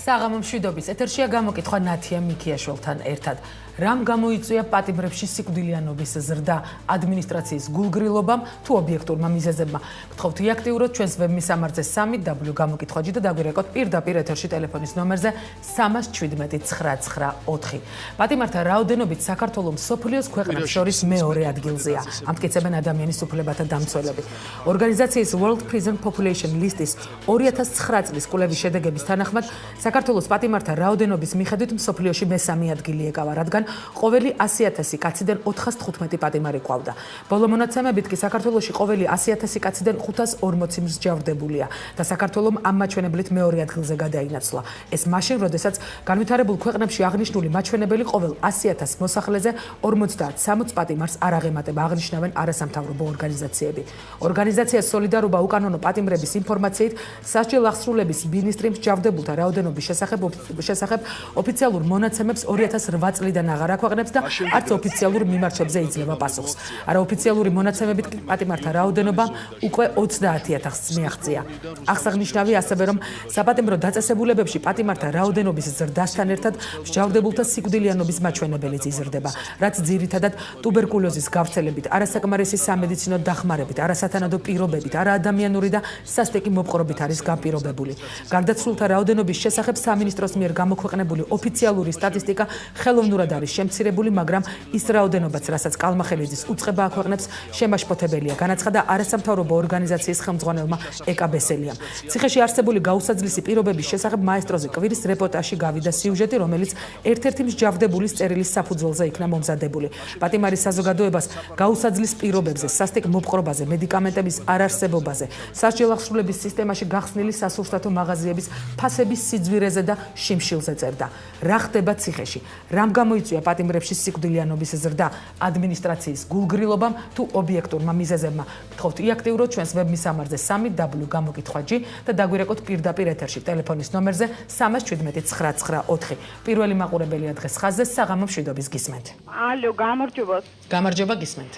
საღამო მშვიდობის ეთერშია გამოკითხვა ნათია მიქიაშვილთან ერთად. რამ გამოიწვია პატიმრებში სიკვდილიანობის ზრდა ადმინისტრაციის გულგრილობამ თუ ობიექტურმა მიზეზებმა? გთხოვთ აქტიუროთ ჩვენს ვებმისამართზე 3W გამოკითხვაჯი და დაგვირეკოთ პირდაპირ ეთერში ტელეფონის ნომერზე 317 994. პატიმართა რაოდენობით საქართველოს მსოფლიოს ქვეყნებს შორის მეორე ადგილზეა. ამტკიცებენ ადამიანის უფლებათა დამცველები. ორგანიზაციის World Prison Population List-ის 2009 წლის კვლევის შედეგების თანახმად საქართველოს პატიმართა რაოდენობის მიხედვით მსოფლიოში მესამე ადგილი ეკავა, რადგან ყოველი 100,000 კაციდან 415 პატიმარი ყავდა. ბოლო მონაცემებით კი საქართველოში ყოველი 100,000 კაციდან 540 მსჯავრდებულია და საქართველოს ამ მაჩვენებლით მეორე ადგილზე გადაინაცვლა. ეს მაშინ, როდესაც განვითარებულ ქვეყნებში აღნიშნული მაჩვენებელი ყოველ 100,000 მოსახლეზე 50-60 პატიმარს არ აღემატება, აღნიშნავენ არასამთავრობო ორგანიზაციები. ორგანიზაცია სოლიდარობა უკანონო პატიმრების ინფორმაციით სასჯელ აღსრულების მინისტრი მსჯავრდებულთა რაოდენობის შესახებ ოფიციალურ მონაცემებს 2008 წლიდან აღარ აქვეყნებს და არც ოფიციალურ მიმარჩებზე იძლევა პასუხს. არაოფიციალური მონაცემებით პატიმართა რაოდენობა უკვე 30,000-ს მიაღწია. აღსანიშნავია ასევე, რომ საპატიმრო დაწესებულებებში პატიმართა რაოდენობის ზრდასთან ერთად მსჯავრდებულთა სიკვდილიანობის მაჩვენებელიც იზრდება, რაც ძირითადად ტუბერკულოზის გავრცელებით, არასაკმარისი სამედიცინო დახმარებით, არასათანადო პირობებით, არაადამიანური და სასტიკი მოპყრობით არის განპირობებული. გარდაცვლილთა რაოდენობის შესახებ სამინისტროს მიერ გამოქვეყნებული ოფიციალური სტატისტიკა ხელოვნურად არის შემცირებული, მაგრამ ის რაოდენობაც, რასაც კალმახელიძის უწყება აქვეყნებს, შემაშფოთებელია, განაცხადა არასამთავრობო ორგანიზაციის ხელმძღვანელმა ეკა ბესელიამ. ციხეში არსებული გაუსაძლისი პირობების შესახებ მაესტროზე კვირის რეპორტაჟში გავიდა სიუჟეტი, რომელიც ერთ-ერთი მსჯავრდებულის წერილის საფუძველზე იქნა მომზადებული. პატიმარის საზოგადოებას გაუსაძლის პირობებზე, სასტიკ მოპყრობაზე, მედიკამენტების არარსებობაზე, სასჯელ აღსრულების სისტემაში გახსნილი სასურსათო მაღაზიების ფასების სიძვირეზე და შიმშილზე წერდა. რა ხდება ციხეში? რამ გამოიწვია პატიმრებში სიკვდილიანობის ზრდა ადმინისტრაციის გულგრილობამ თუ ობიექტურმა მიზეზებმა? გთხოვთ აქტიუროთ ჩვენს ვებმისამართზე 3W გამოკითხვაჯი და დაგვირეკოთ პირდაპირ ეთერში ტელეფონის ნომერზე 317 994. პირველი მაყურებელია დღეს ხაზზე. საღამო მშვიდობის გისმენთ. ალო, გამარჯობა. გამარჯობა, გისმენთ.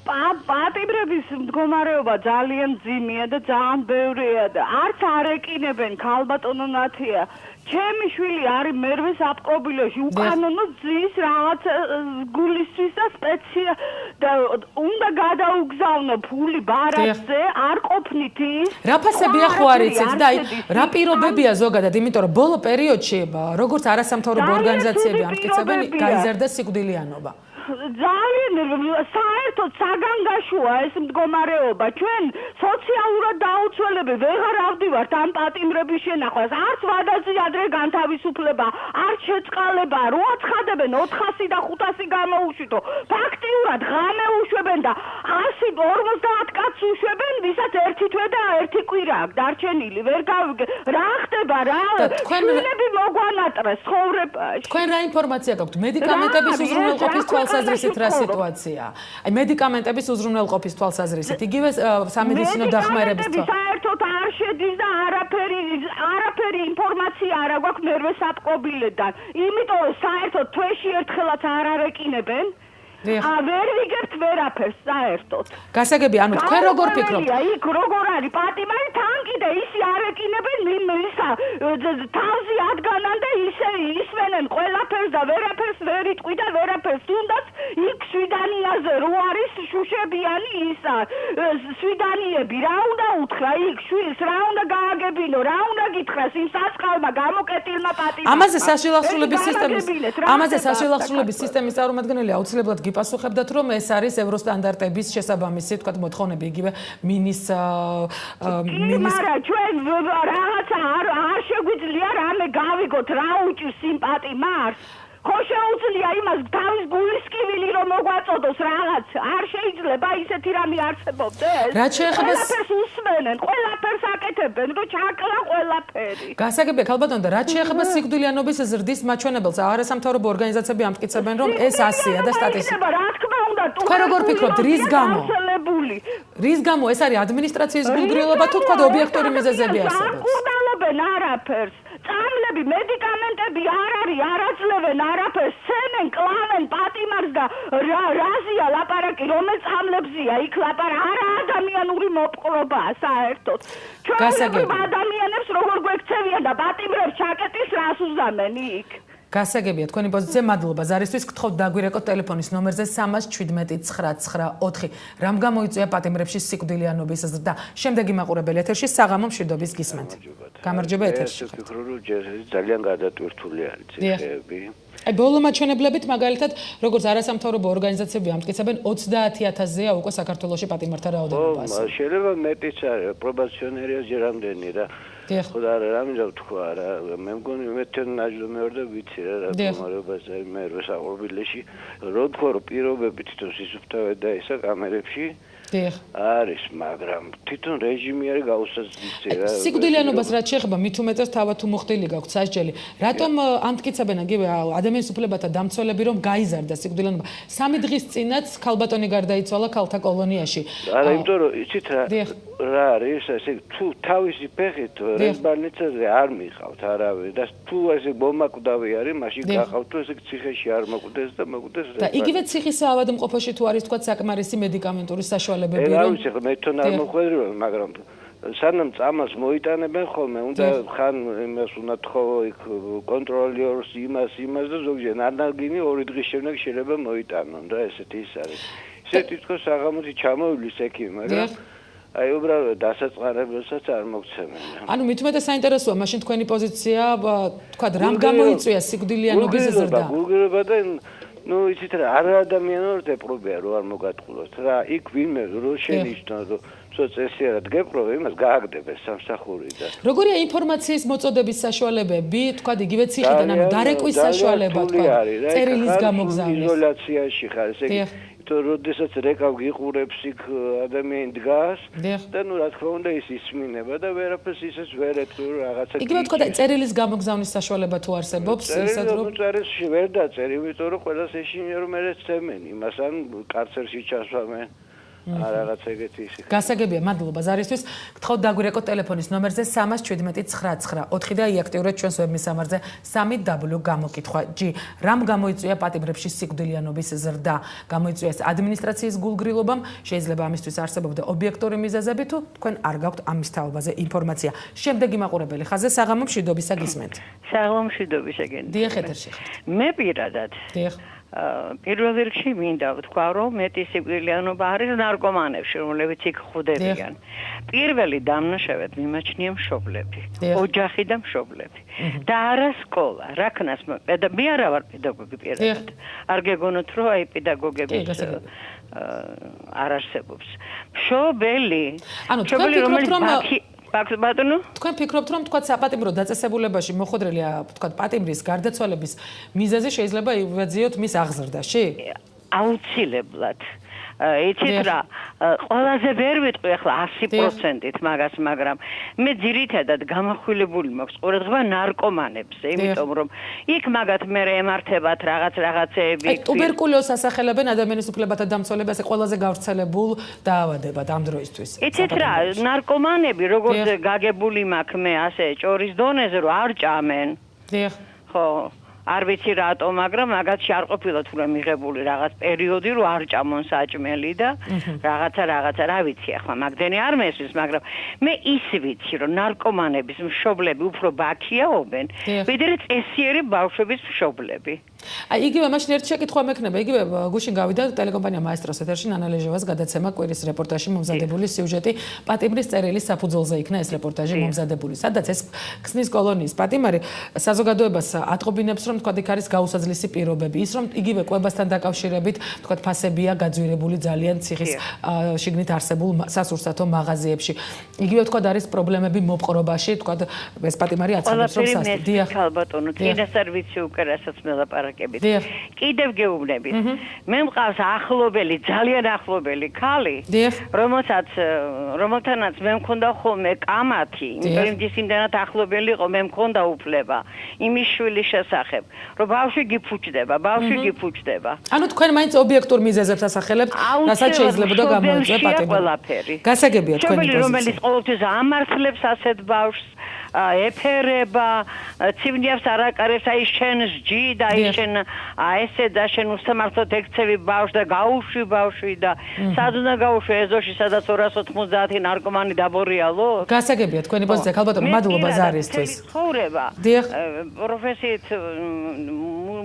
პატიმრების მდგომარეობა ძალიან მძიმეა და ძალიან ბევრია და არც არ ეკინებენ ქალბატონო ნათია. ჩემი შვილი არის მერვე საპყრობილეში, უკანონო ძის რაღაც გულისთვის და სპეცია და უნდა გადაუგზავნო ფული ბარათზე, არ ყოფნით ის. რა ფასებია ხო არ იცით და აი რა პირობებია ზოგადად, იმიტომ რომ ბოლო პერიოდში როგორც არასამთავრობო ორგანიზაციები ამტკიცებენ, გაიზარდა სიკვდილიანობა. ძალიან საერთოდ საგანგაშოა ეს მდგომარეობა. ჩვენ სოციალურად დაუცველები ვეღარ ავდივართ ამ პატიმრების შენახვას. არც ვადაზე ადრე განთავისუფლება, არც შეწყალება, რო აცხადებენ 400 და 500 გამოუშვითო. ფაქტიურად ღამე უშვებენ და 150 კაცს უშვებენ, ვისაც ერთი თვე და ერთი კვირა აქვს დარჩენილი. ვერ გავიგე რა ხდება რა? შვილები მოგვანატრეს ცხოვრებაში. თქვენ რა ინფორმაცია გაქვთ? მედიკამენტების უზრუნველყოფის თვალსაზრისით რა სიტუაცია? აი მედიკამენტების უზრუნველყოფის თვალსაზრისით, იგივე სამედიცინო დახმარების საერთოდ არ შედის და არაფერი ინფორმაცია არ აქვს მერვე საპყრობილედან. იმიტომ საერთოდ თვეში ერთხელაც არ არეკინებენ. ვერ ვიგებთ ვერაფერს საერთოდ. გასაგები, ანუ თქვენ როგორ ფიქრობთ? იქ როგორ არის პატიმარი თან კიდე ისი არ ეკინებენ ისა თავზე ადგანან და ისე ისვენენ ყველაფერს და ვერაფერს ვერ იტყვი და ვერაფერს თუნდაც იქ შვიდანიაზე რო არის შუშებიანი ისა შვიდანიები რა უნდა უთხრა იქ შვილს რა უნდა გააგებინო რა უნდა გითხრას იმ სასყალმა გამოკეტილმა პატიმარმა. ამაზე სასჯელ აღსრულების სისტემის წარმომადგენელი აუცილებლად გიპასუხებდათ, რომ ეს არის ევროსტანდარტების შესაბამისი, თქვათ, მოთხოვნები, იგივე მინის მარა ჩვენ რაღაცა არ შეგვიძლია რამე გავიგოთ რა უჭირს იმ პატიმარს. ხო შეუძლია იმას თავის გულისკივილი რომ მოგვაწოდოს რაღაც. არ შეიძლება ისეთი რამე არსებობდეს. რაც შეეხება ყველაფერს უსმენენ, ყველაფერს აკეთებენ, რომ ჩაკლა ყველაფერი. გასაგებია, ქალბატონო, და რაც შეეხება სიკვდილიანობის ზრდის მაჩვენებელს, არასამთავრობო ორგანიზაციები ამტკიცებენ, რომ ეს 100-ია და სტატისტიკა. რა თქმა უნდა, თქვენ როგორ ფიქრობთ, რის გამო? რის გამო ეს არის ადმინისტრაციის გულგრილობა თუ თქვა ობიექტური მიზეზები არსებობს? არ არაფერს. წამლები, მედიკამენტები არ არის, არ აძლევენ არაფერს, სცემენ, კლავენ პატიმარს და რაზია ლაპარაკი, რომელ წამლებზია იქ ლაპარაკი, არა ადამიანური მოპყრობაა საერთოდ. ჩვენ ადამიანებს პატიმრებს როგორ გვექცევიან და პატიმრებს ჩაკეტის რას უზამენ იქ? გასაგებია თქვენი პოზიცია, მადლობა ზარისთვის. გთხოვთ დაგვირეკოთ ტელეფონის ნომერზე 317-999. რამ გამოიწვია პატიმრებში სიკვდილიანობის ზრდა? შემდეგი მაყურებელი ეთერში საღამო მშვიდობის გისმენთ. გამარჯობა ეთერში. ეს ვფიქრობ, რომ ძალიან გადატვირთული არის ციხეები. აი ბოლო მაჩვენებლებით მაგალითად როგორც არასამთავრობო ორგანიზაციები ამტკიცებენ 30,000-ზეა უკვე საქართველოში პატიმართა რაოდენობა. შეიძლება მეტიც არის, პრობაციონერია ჯერამდენი რა. ხოდა რა მინდა ვთქვა რა, მე მგონი მეორ და ვიცი რა მდგომარეობაზე მე რუსაყურბილში რო თქვა რომ პირობები თვითონ სისუფთავე და ისა კამერებში არის, მაგრამ თვითონ რეჟიმი არის გაუსაზრდელი რა. სიკვდილიანობას რაც შეეხება მით უმეტეს თავად თუ მოხდილი გაქვთ სასჯელი. რატომ ამტკიცებენ იგივე ადამიანის უფლებათა დამცველები რომ გაიზარდა სიკვდილიანობა? 3 დღის წინაც ქალბატონი გარდაიცვალა ქალთა კოლონიაში. არა, იმიტომ რომ იცით რა არის, ესე თუ თავისი ფეხით რესპანიცაზე არ მიყავთ არავინ და თუ ესე მომაკვდავი არის, მაშინ გახავთ თუ ესე ციხეში არ მოკვდეს და მოკვდეს და იგივე ციხის ავადმყოფოში თუ არის თქვა საკმარისი მედიკამენტური საშუალებები რომ რა ვიცი, მე თვითონ არ მოხვედრიო, მაგრამ სანამ წამას მოიტანებენ ხოლმე, უნდა ხან იმას უნდა თხოვო იქ კონტროლიორს იმას და ზოგჯერ ანალგინი 2 დღის შემდეგ შეიძლება მოიტანონ და ესეთი ის არის. ისე თვითონ საღამოთი ჩამოვლის ექიმი, მაგრამ აი უბრალოდ დასაწყარებელსაც არ მოგცემენ. ანუ მით უმეტეს საინტერესოა მაშინ თქვენი პოზიცია, თქვა რამ გამოიწვია სიკვდილიანობის ზრდა? გულგრილობა და ნუ იცით რა, არა ადამიანურად ეპრობია რომ არ მოგატყულოთ რა, იქ ვინმე რო შენიშნო რომ წესიერად გეპრობე, იმას გააგდებენ სამსახური და როგორია ინფორმაციის მოწოდების საშუალებები, თქვა იგივე ციხიდან, ანუ დარეკვის საშუალება, თქვა წერილის გამოგზავნის იზოლაციაში ხარ, ესე იგი როდესაც რეკავ გიყურებს იქ ადამიანი დგას და ნუ რა თქმა უნდა ის ისმინება და ვერაფერს ისეს ვერ ეთქვი რომ რაღაცა იგივე თქვა წერილის გამოგზავნის საშუალება თუ არსებობს ისეთ რომ წერილში ვერ დაწერ, იმიტომ რომ ყველას ეშინია რომ მე წემენ იმას ან კარცერში ჩასვამენ. რაღაც ეგეთი ისე. გასაგებია, მადლობა ზარისთვის. გთხოვთ დაგვირეკოთ ტელეფონის ნომერზე 317-999. 4 და იაქტიურეთ ჩვენს ვებმისამართზე 3W გამოკითხვა. G. რამ გამოიწვია პატიმრებში სიკვდილიანობის ზრდა? გამოიწვია ეს ადმინისტრაციის გულგრილობამ, შეიძლება ამისთვის არსებობდა ობიექტური მიზეზები თუ თქვენ არ გაქვთ ამის თაობაზე ინფორმაცია. შემდეგი მაყურებელი ხაზზე საღამო მშვიდობისა გისმენთ. საღამო მშვიდობისა გენდ. დიახ ეთერში ხართ. მე პირადად. დიახ. პირველ რიგში მინდა ვთქვა, რომ მეტი სიკვდილიანობა არის ნარკომანებში, რომლებიც იქ ხვდებიან. პირველი დამნაშავედ მიმაჩნია მშობლები, ოჯახი და მშობლები. და არა სკოლა, რა ქნას მე არა ვარ პედაგოგი პირადად. არ გეგონოთ, რომ აი პედაგოგების არ არსებობს. მშობელი, ანუ თქვენ ფიქრობთ, რომ ბატონო, თქვენ ფიქრობთ, რომ თქვა საპატიმრო დაწესებულებაში მოხდრილია, თქვა პატიმრის გარდაცვალების მიზეზი შეიძლება ივაძიოთ მის აღზრდაში? აუცილებლად. იცით რა, ყველაზე ვერ ვიტყვი ახლა 100%-ით მაგას, მაგრამ მე ძირითადად გამახვილებული მაქვს ყურადღება ნარკომანებზე, იმიტომ რომ იქ მაგათ მე ემართებათ რაღაცეები. ტუბერკულოზს ასახელებენ ადამიანის უფლებათა დამცველები, ასე ყველაზე გავრცელებულ დაავადებად ამ დროისთვის. იცით რა, ნარკომანები როგორც გაგებული მაქვს მე ასე ჭორის დონეზე რომ არ ჭამენ. დიახ. ხო. არ ვიცი რატომ, მაგრამ მაგათში არ ყოფილა თუ რა მიღებული რაღაც პერიოდი, რომ არ ჭამონ საჭმელი და რაღაცა რა ვიცი ახლა, მაგდენი არ მესვის, მაგრამ მე ის ვიცი, რომ ნარკომანების მშობლები უფრო ბაქიაობენ, ვიდრე წესიერი ბავშვების მშობლები. აი იგივე მაშინ ერთ შეკითხვა მექნება, იგივე გუშინ გავიდა ტელეკომპანია მაესტროს ეთერში ნანა ლეჟევას გადაცემა კვირის რეპორტაჟი მომზადებული სიუჟეტი პატიმრის წერილის საფუძველზე იქნა ეს რეპორტაჟი მომზადებული, სადაც ეს ქსნის კოლონიის პატიმარი საზოგადოებას ატყობინებს, რომ თქვა იქ არის გაუსაძლისი პირობები, ის რომ იგივე კვებასთან დაკავშირებით თქვა ფასებია გაძვირებული ძალიან ციხის შიგნით არსებულ სასურსათო მაღაზიებში. იგივე თქვა არის პრობლემები მოპყრობაში, თქვა ეს პატიმარი აცხადებს რომ სასტი. დიახ. ალბათონო, წინასწარ ვიცი უკვე რასაც მელაპარაკებით. კიდევ გეუბნებით. მე მყავს ახლობელი, ძალიან ახლობელი ქალი, რომელთანაც მე მქონდა ხოლმე კამათი, იმიტომ რომ ისინდანაც ახლობელი იყო, მე მქონდა უფლება იმის შვილის შესახებ. რომ ბავშვი გიფუჭდება. ანუ თქვენ მაინც ობიექტურ მიზეზებს ასახელებთ, რასაც შეიძლება გამოიწვია პატიმარი. გასაგებია თქვენი პოზიცია. რომელიც ყოველთვის ამართლებს ასეთ ბავშვს, ეფერება ცივნიავს არაკარებს აი შენ ჯი და აი შენ ესე და შენ უსამართლოდ ექცევი ბავშვს და გაუშვი ბავშვი და სად უნდა გაუშვი ეზოში სადაც 290 ნარკომანი დაბორიალო გასაგებია თქვენი პოზიცია ქალბატონო მადლობა ზარისთვის ცხოვრება პროფესიით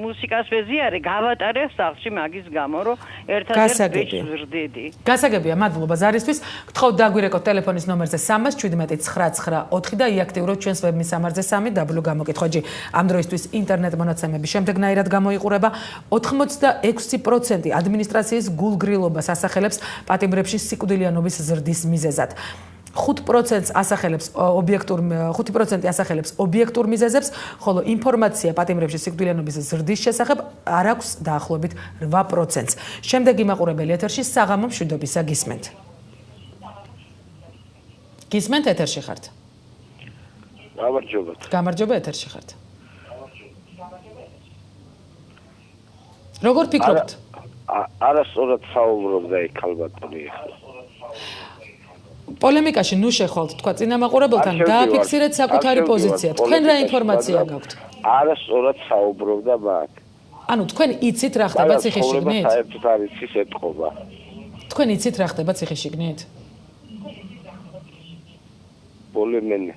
მუსიკას ვეზიარე გავატარებ სახლში მაგის გამო რომ ერთადერთ ვიჭრდიდი გასაგებია მადლობა ზარისთვის გთხოვთ დაგვირეკოთ ტელეფონის ნომერზე 3179994 და იაქტიუროთ ჩვენს ვებმისამართზე 3w გამოკითხვაჯი ამ დროისთვის ინტერნეტ მონაცემები შემდეგნაირად გამოიყურება 86% ადმინისტრაციის გულგრილობას ასახელებს პატიმრებში სიკვდილიანობის ზრდის მიზეზად 5% ასახელებს ობიექტურ მიზეზებს, ხოლო ინფორმაცია პატიმრებში სიკვდილიანობის ზრდის შესახებ არ აქვს დაახლოებით 8%-ს. შემდეგი მაყურებელი ეთერში საღამო მშვიდობისა გისმენთ. გისმენთ ეთერში ხართ. გამარჯობა. გამარჯობა ეთერში ხართ. როგორ ფიქრობთ? არასწორად საუბრობდა იქ ქალბატონი ახლა. პოლემიკაში ნუ შეხვალთ თქვა წინამაყურებელთან დააფიქსირეთ საკუთარი პოზიცია. თქვენ რა ინფორმაცია გაქვთ? არასწორად საუბრობდა მაგ. ანუ თქვენ იცით რა ხდება ციხის შიგნით? საერთოდ არ იცის ეთყობა. თქვენ იცით რა ხდება ციხის შიგნით? პოლემენი.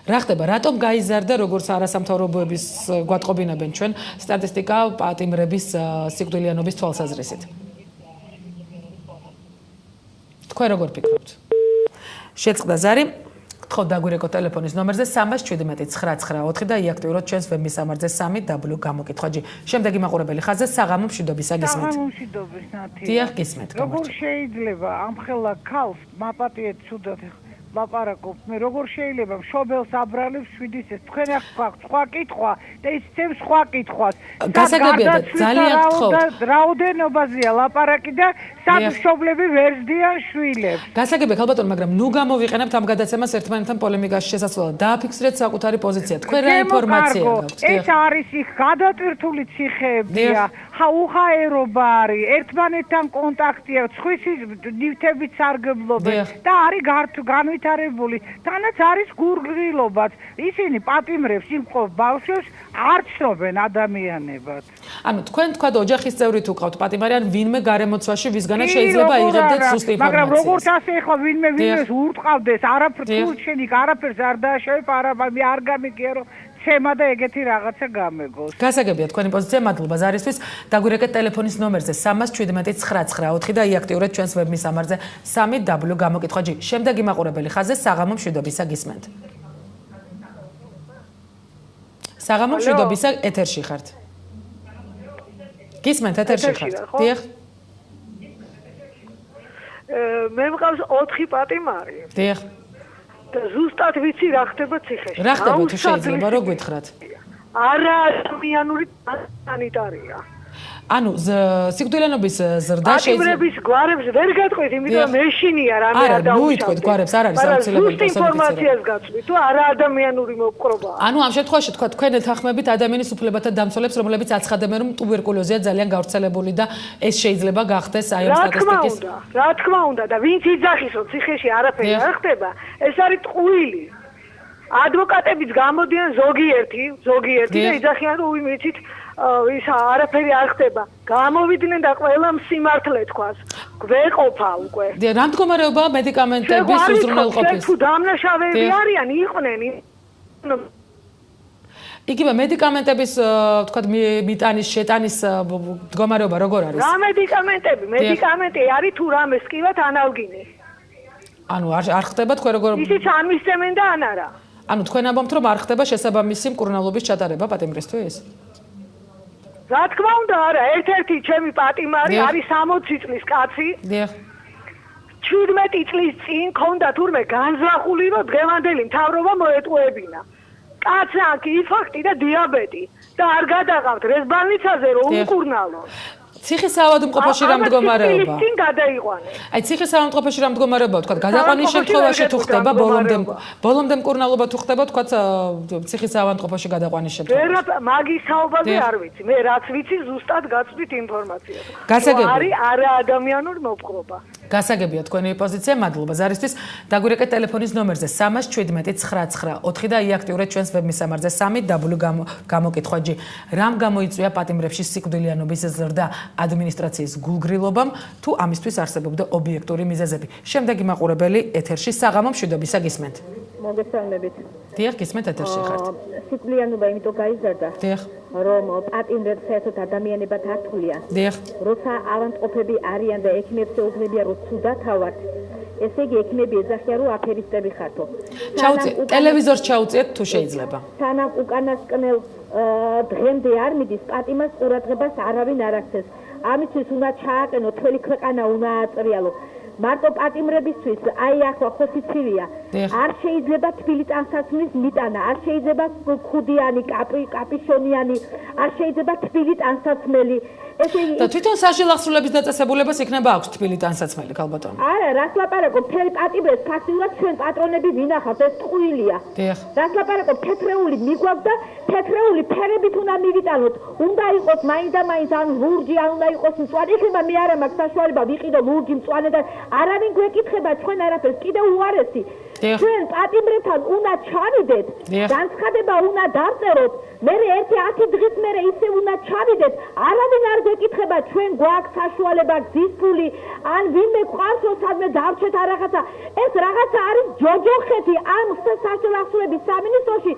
რა ხდება? რატომ გაიზარდა როგორც არასამთავრობოების გვატყობინებენ ჩვენ სტატისტიკა პატიმრების სიკვდილიანობის თვალსაზრისით? თქვენ როგორ ფიქრობთ? შეწყდა ზარი გთხოვთ დაგვირეკოთ ტელეფონის ნომერზე 3179994 და იაქტიუროთ ჩვენს ვებმისამართზე 3w გამოკითხვაჯი. შემდეგი მაყურებელი ხაზზე საღამო მშვიდობისა გისმენთ. საღამო მშვიდობის ნათი. დიახ გისმენთ. როგორ შეიძლება ამ ხელა ქალს მაპატიეთ ცუდად ლაპარაკობთ მე როგორ შეიძლება მშობელს აბრალებს შვიდის თქვენ ახ სხვა კითხვა და ის ცემ სხვა კითხვას გასაგებია და ძალიან გთხოვთ რაოდენობაზეა ლაპარაკი და სამშობლები ვერსდიან შვილებს გასაგებია ქალბატონო მაგრამ ნუ გამოვიყენებთ ამ გადაცემას ერთმანეთთან პოლემიკაში შესაძლოა დააფიქსირეთ საკუთარი პოზიცია თქვენ რა ინფორმაცია გაქვთ ეს არის იქ გადატვირთული ციხეებია უხაერობა არის ერთმანეთთან კონტაქტია ცხვის ნივთებით სარგებლობენ და არის განვითარებული თანაც არის გურგრილობაც ისინი პატიმრებს იმყოფ ბავშვებს არ ცნობენ ადამიანებად ანუ თქვენ თქვა ოჯახის წევრი თუ ყავთ პატიმარი ან ვინმე გარემოცვაში ვისგანაც შეიძლება იღებდეთ ზუსტი ინფორმაცია მაგრამ როგორც ასე ახლა ვინმე ურტყავდეს არაფერს შენი არაფერს არ დააშევებ არა მე არ გამიგია რომ ცემა და ეგეთი რაღაცა გამეგოს. გასაგებია თქვენი პოზიცია, მადლობა ზარისთვის. დაგვირეკეთ ტელეფონის ნომერზე 3179994 და იაქტიურეთ ჩვენს ვებმისამართზე 3w გამოკითხვაჯი. შემდეგი მაყურებელი ხაზზე საღამო მშვიდობისა გისმენთ. საღამო მშვიდობისა ეთერში ხართ. გისმენთ ეთერში ხართ. დიახ. მე მყავს 4 პატიმარი. დიახ. და ზუსტად ვიცი რა ხდება ციხეში. რა ხდება თუ შეიძლება რო გითხრათ? არა ადამიანური სანიტარია. ანუ სიკვდილიანობის ზრდა შეიძლება პატიმრების გვარებს ვერ გეტყვით, იმიტომ მეშინია რამე არ დაუშვათ. არა, ნუ იტყვით გვარებს არ არის აუცილებელი პროცესი. ინფორმაციას გაწვით, თუ არა ადამიანური მოპყრობაა. ანუ ამ შემთხვევაში თქვა თქვენ ეთანხმებით ადამიანის უფლებათა დამცველებს, რომლებიც აცხადებენ, რომ ტუბერკულოზია ძალიან გავრცელებული და ეს შეიძლება გახდეს აი ამ სტატისტიკის. რა თქმა უნდა და ვინც იძახისო ციხეში არაფერი არ ხდება, ეს არის ტყუილი. ადვოკატებიც გამოდიან ზოგიერთი და იძახიან რომ უიმეცით ის არაფერი არ ხდება. გამოვიდნენ და ყველა სიმართლე თქვას. გვეყოფა უკვე. რა მდგომარეობაა მედიკამენტების უზრუნველყოფის? თუ დამნაშავეები არიან, იყვნენ. იგივე მედიკამენტების თქვა მიტანის შეტანის მდგომარეობა როგორ არის? რა მედიკამენტები? მედიკამენტი არის თუ რამე სკივათ ანალგინე. ანუ არ ხდება თქვენ როგორ ისიც არ მისცემენ და ან არა. ანუ თქვენ ამბობთ რომ არ ხდება შესაბამისი მკურნალობის ჩატარება პატიმრისთვის? რა თქმა უნდა არა, ერთ-ერთი ჩემი პატიმარი არის 60 წლის კაცი. დიახ. 17 წლის წინ ქონდა თურმე განზრახული რომ დღევანდელი მთავრობა მოეტყუებინა. კაცს აქვს ინფარქტი და დიაბეტი და არ გადაყავთ რეზბალნიცაზე რომ უკურნალო. ციხის საავადმყოფოში რა მდგომარეობა? წინ გადაიყვანეს. აი ციხის საავადმყოფოში რა მდგომარეობა თქვა გადაყვანის შემთხვევაში თუ ხდება ბოლომდე მკურნალობა თუ ხდება თქვა ციხის საავადმყოფოში გადაყვანის შემთხვევაში. მაგის საუბარზე არ ვიცი. მე რაც ვიცი ზუსტად გაწვით ინფორმაციას. გასაგებია. არის არაადამიანური მოპყრობა. გასაგებია თქვენი პოზიცია, მადლობა ზარისთვის. დაგვირეკეთ ტელეფონის ნომერზე 31799 და იაქტიურეთ ჩვენს ვებმისამართზე 3w გამოკითხვა G. რამ გამოიწვია პატიმრებში სიკვდილიანობის ზრდა ადმინისტრაციის გულგრილობამ, თუ ამისთვის არსებობდა ობიექტური მიზეზები. შემდეგი მაყურებელი ეთერში საღამო მშვიდობისა გისმენთ. მოგესალმებით. დიახ, გისმენთ ეთერში ხართ. სიკვდილიანობა იმიტომ გაიზარდა, დიახ, რომ პატიმრებს საერთოდ ადამიანებად ართულიან. დიახ. როცა ავანტყოფები არიან და ექიმებს ეუბნებიან, რომ ცუდად ავართ, ესე იგი ექიმები ეძახიან, რომ აფერისტები ხართო. ტელევიზორს ჩაუწიეთ თუ შეიძლება. სანამ უკანასკნელ დღემდე არ მიდის, პატიმას ყურადღებას არავინ არ აქცევს. ამისთვის უნდა ჩააყენო, მთელი ქვეყანა უნდა აწრიალო. მარტო პატიმრებისთვის აი ახლა ხო სიცილია. არ შეიძლება თბილი ტანსაცმლის მიტანა, არ შეიძლება ხუდიანი, კაპიშონიანი, არ შეიძლება თბილი ტანსაცმელი. და თვითონ საშილახსრულების დაწესებულებას იქნება აქვს თბილი ტანსაცმელი, ქალბატონო. არა, რას ლაპარაკობ, მთელი პატიმრებს ფაქტიურად ჩვენ პატრონები ვინახავთ, ეს ტყუილია. დიახ. რას ლაპარაკობ, თეთრეული მიგვაქვს და თეთრეული ფერებით უნდა მივიტანოთ. უნდა იყოს მაინც და მაინც ან ლურჯი, ან უნდა იყოს მწვანე. იქნება მე არა მაქვს საშუალება ვიყიდო ლურჯი, მწვანე და არავინ გვეკითხება ჩვენ არაფერს, კიდევ უარესი. ჩვენ პატიმრებთან უნდა ჩავიდეთ, განცხადება უნდა დავწეროთ, მე 1-10 დღის მერე ისე უნდა ჩავიდეთ, არავინ არ გვეკითხება ჩვენ გვაქვს საშუალება გზის ფული, ან ვინმე გვყავს სადმე დავჩეთ რაღაცა. ეს რაღაცა არის ჯოჯოხეთი ამ საშილახსოვრების სამინისტროში.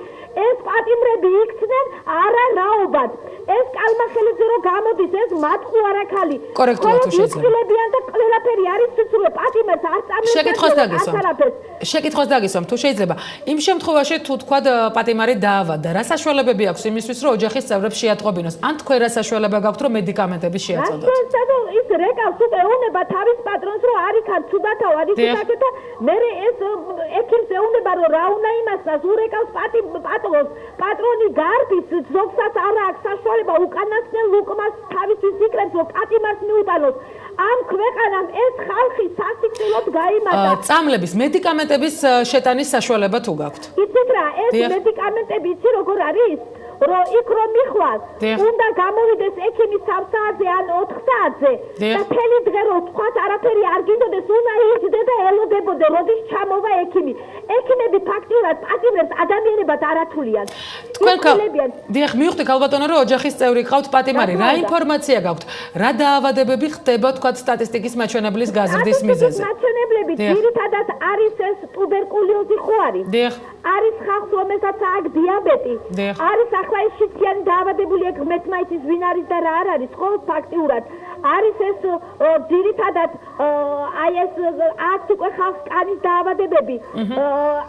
ეს პატიმრები იქცნენ არა რაობად. ეს კალმახელიძე რო გამოდის, ეს მატყუ არაქალი. კორექტულად თუ შეიძლება. და ყველაფერი არის სიცრუე პატიმრს არ წამოწევს. შეკითხვას დაგისვამ თუ შეიძლება. იმ შემთხვევაში თუ თქვა პატიმარი დაავადდა, რა საშუალებები აქვს იმისთვის, რომ ოჯახის წევრებს შეატყობინოს? ან თქვენ რა საშუალება გაქვთ, რომ მედიკამენტები შეაწოდოთ? ის რეკავს უპეუნება თავის პატრონს, რომ არიქან ცუდად ავადის და მე ეს ექიმს ეუბნება, რომ რა უნდა იმასას ურეკავს პატრონს. პატრონი გარბის ზოგსაც არ აქვს საშუალება უკანასკნელ ლუკმას თავისთვის იკრებს, რომ პატიმარს მიუტანოს. ამ ქვეყანამ ეს ხალხი სასიკვდილოდ გაიმართა. წამლების მედიკამენტების შეტანის საშუალება თუ გაქვთ? იცით რა, ეს მედიკამენტები იცი როგორ არის? რომ იქ რომ მიხვას, უნდა გამოვიდეს ექიმი 3 საათზე ან 4 საათზე და მთელი დღე რომ თქვათ არაფერი არ გინდოდეს, უნდა იჯდე და ელოდებოდე, როდის ჩამოვა ექიმი. ექიმები ფაქტიურად პატიმრებს ადამიანებად არ ათულიან. დიახ, მივხვდი ქალბატონო, რომ ოჯახის წევრი გყავთ პატიმარი. რა ინფორმაცია გაქვთ? რა დაავადებები ხდება თქვათ სტატისტიკის მაჩვენებლის გაზრდის მიზეზზე? მაჩვენებლები ძირითადად არის ეს ტუბერკულოზი ხო არის? დიახ. არის ხალხს, რომელსაც აქვს დიაბეტი. არის ახლა ეს შიციანი დაავადებული ეგ ღმერთმაიცის ვინ არის და რა არ არის, ხო ფაქტიურად. არის ეს ძირითადად აი ეს აქ უკვე ხალხს კანის დაავადებები.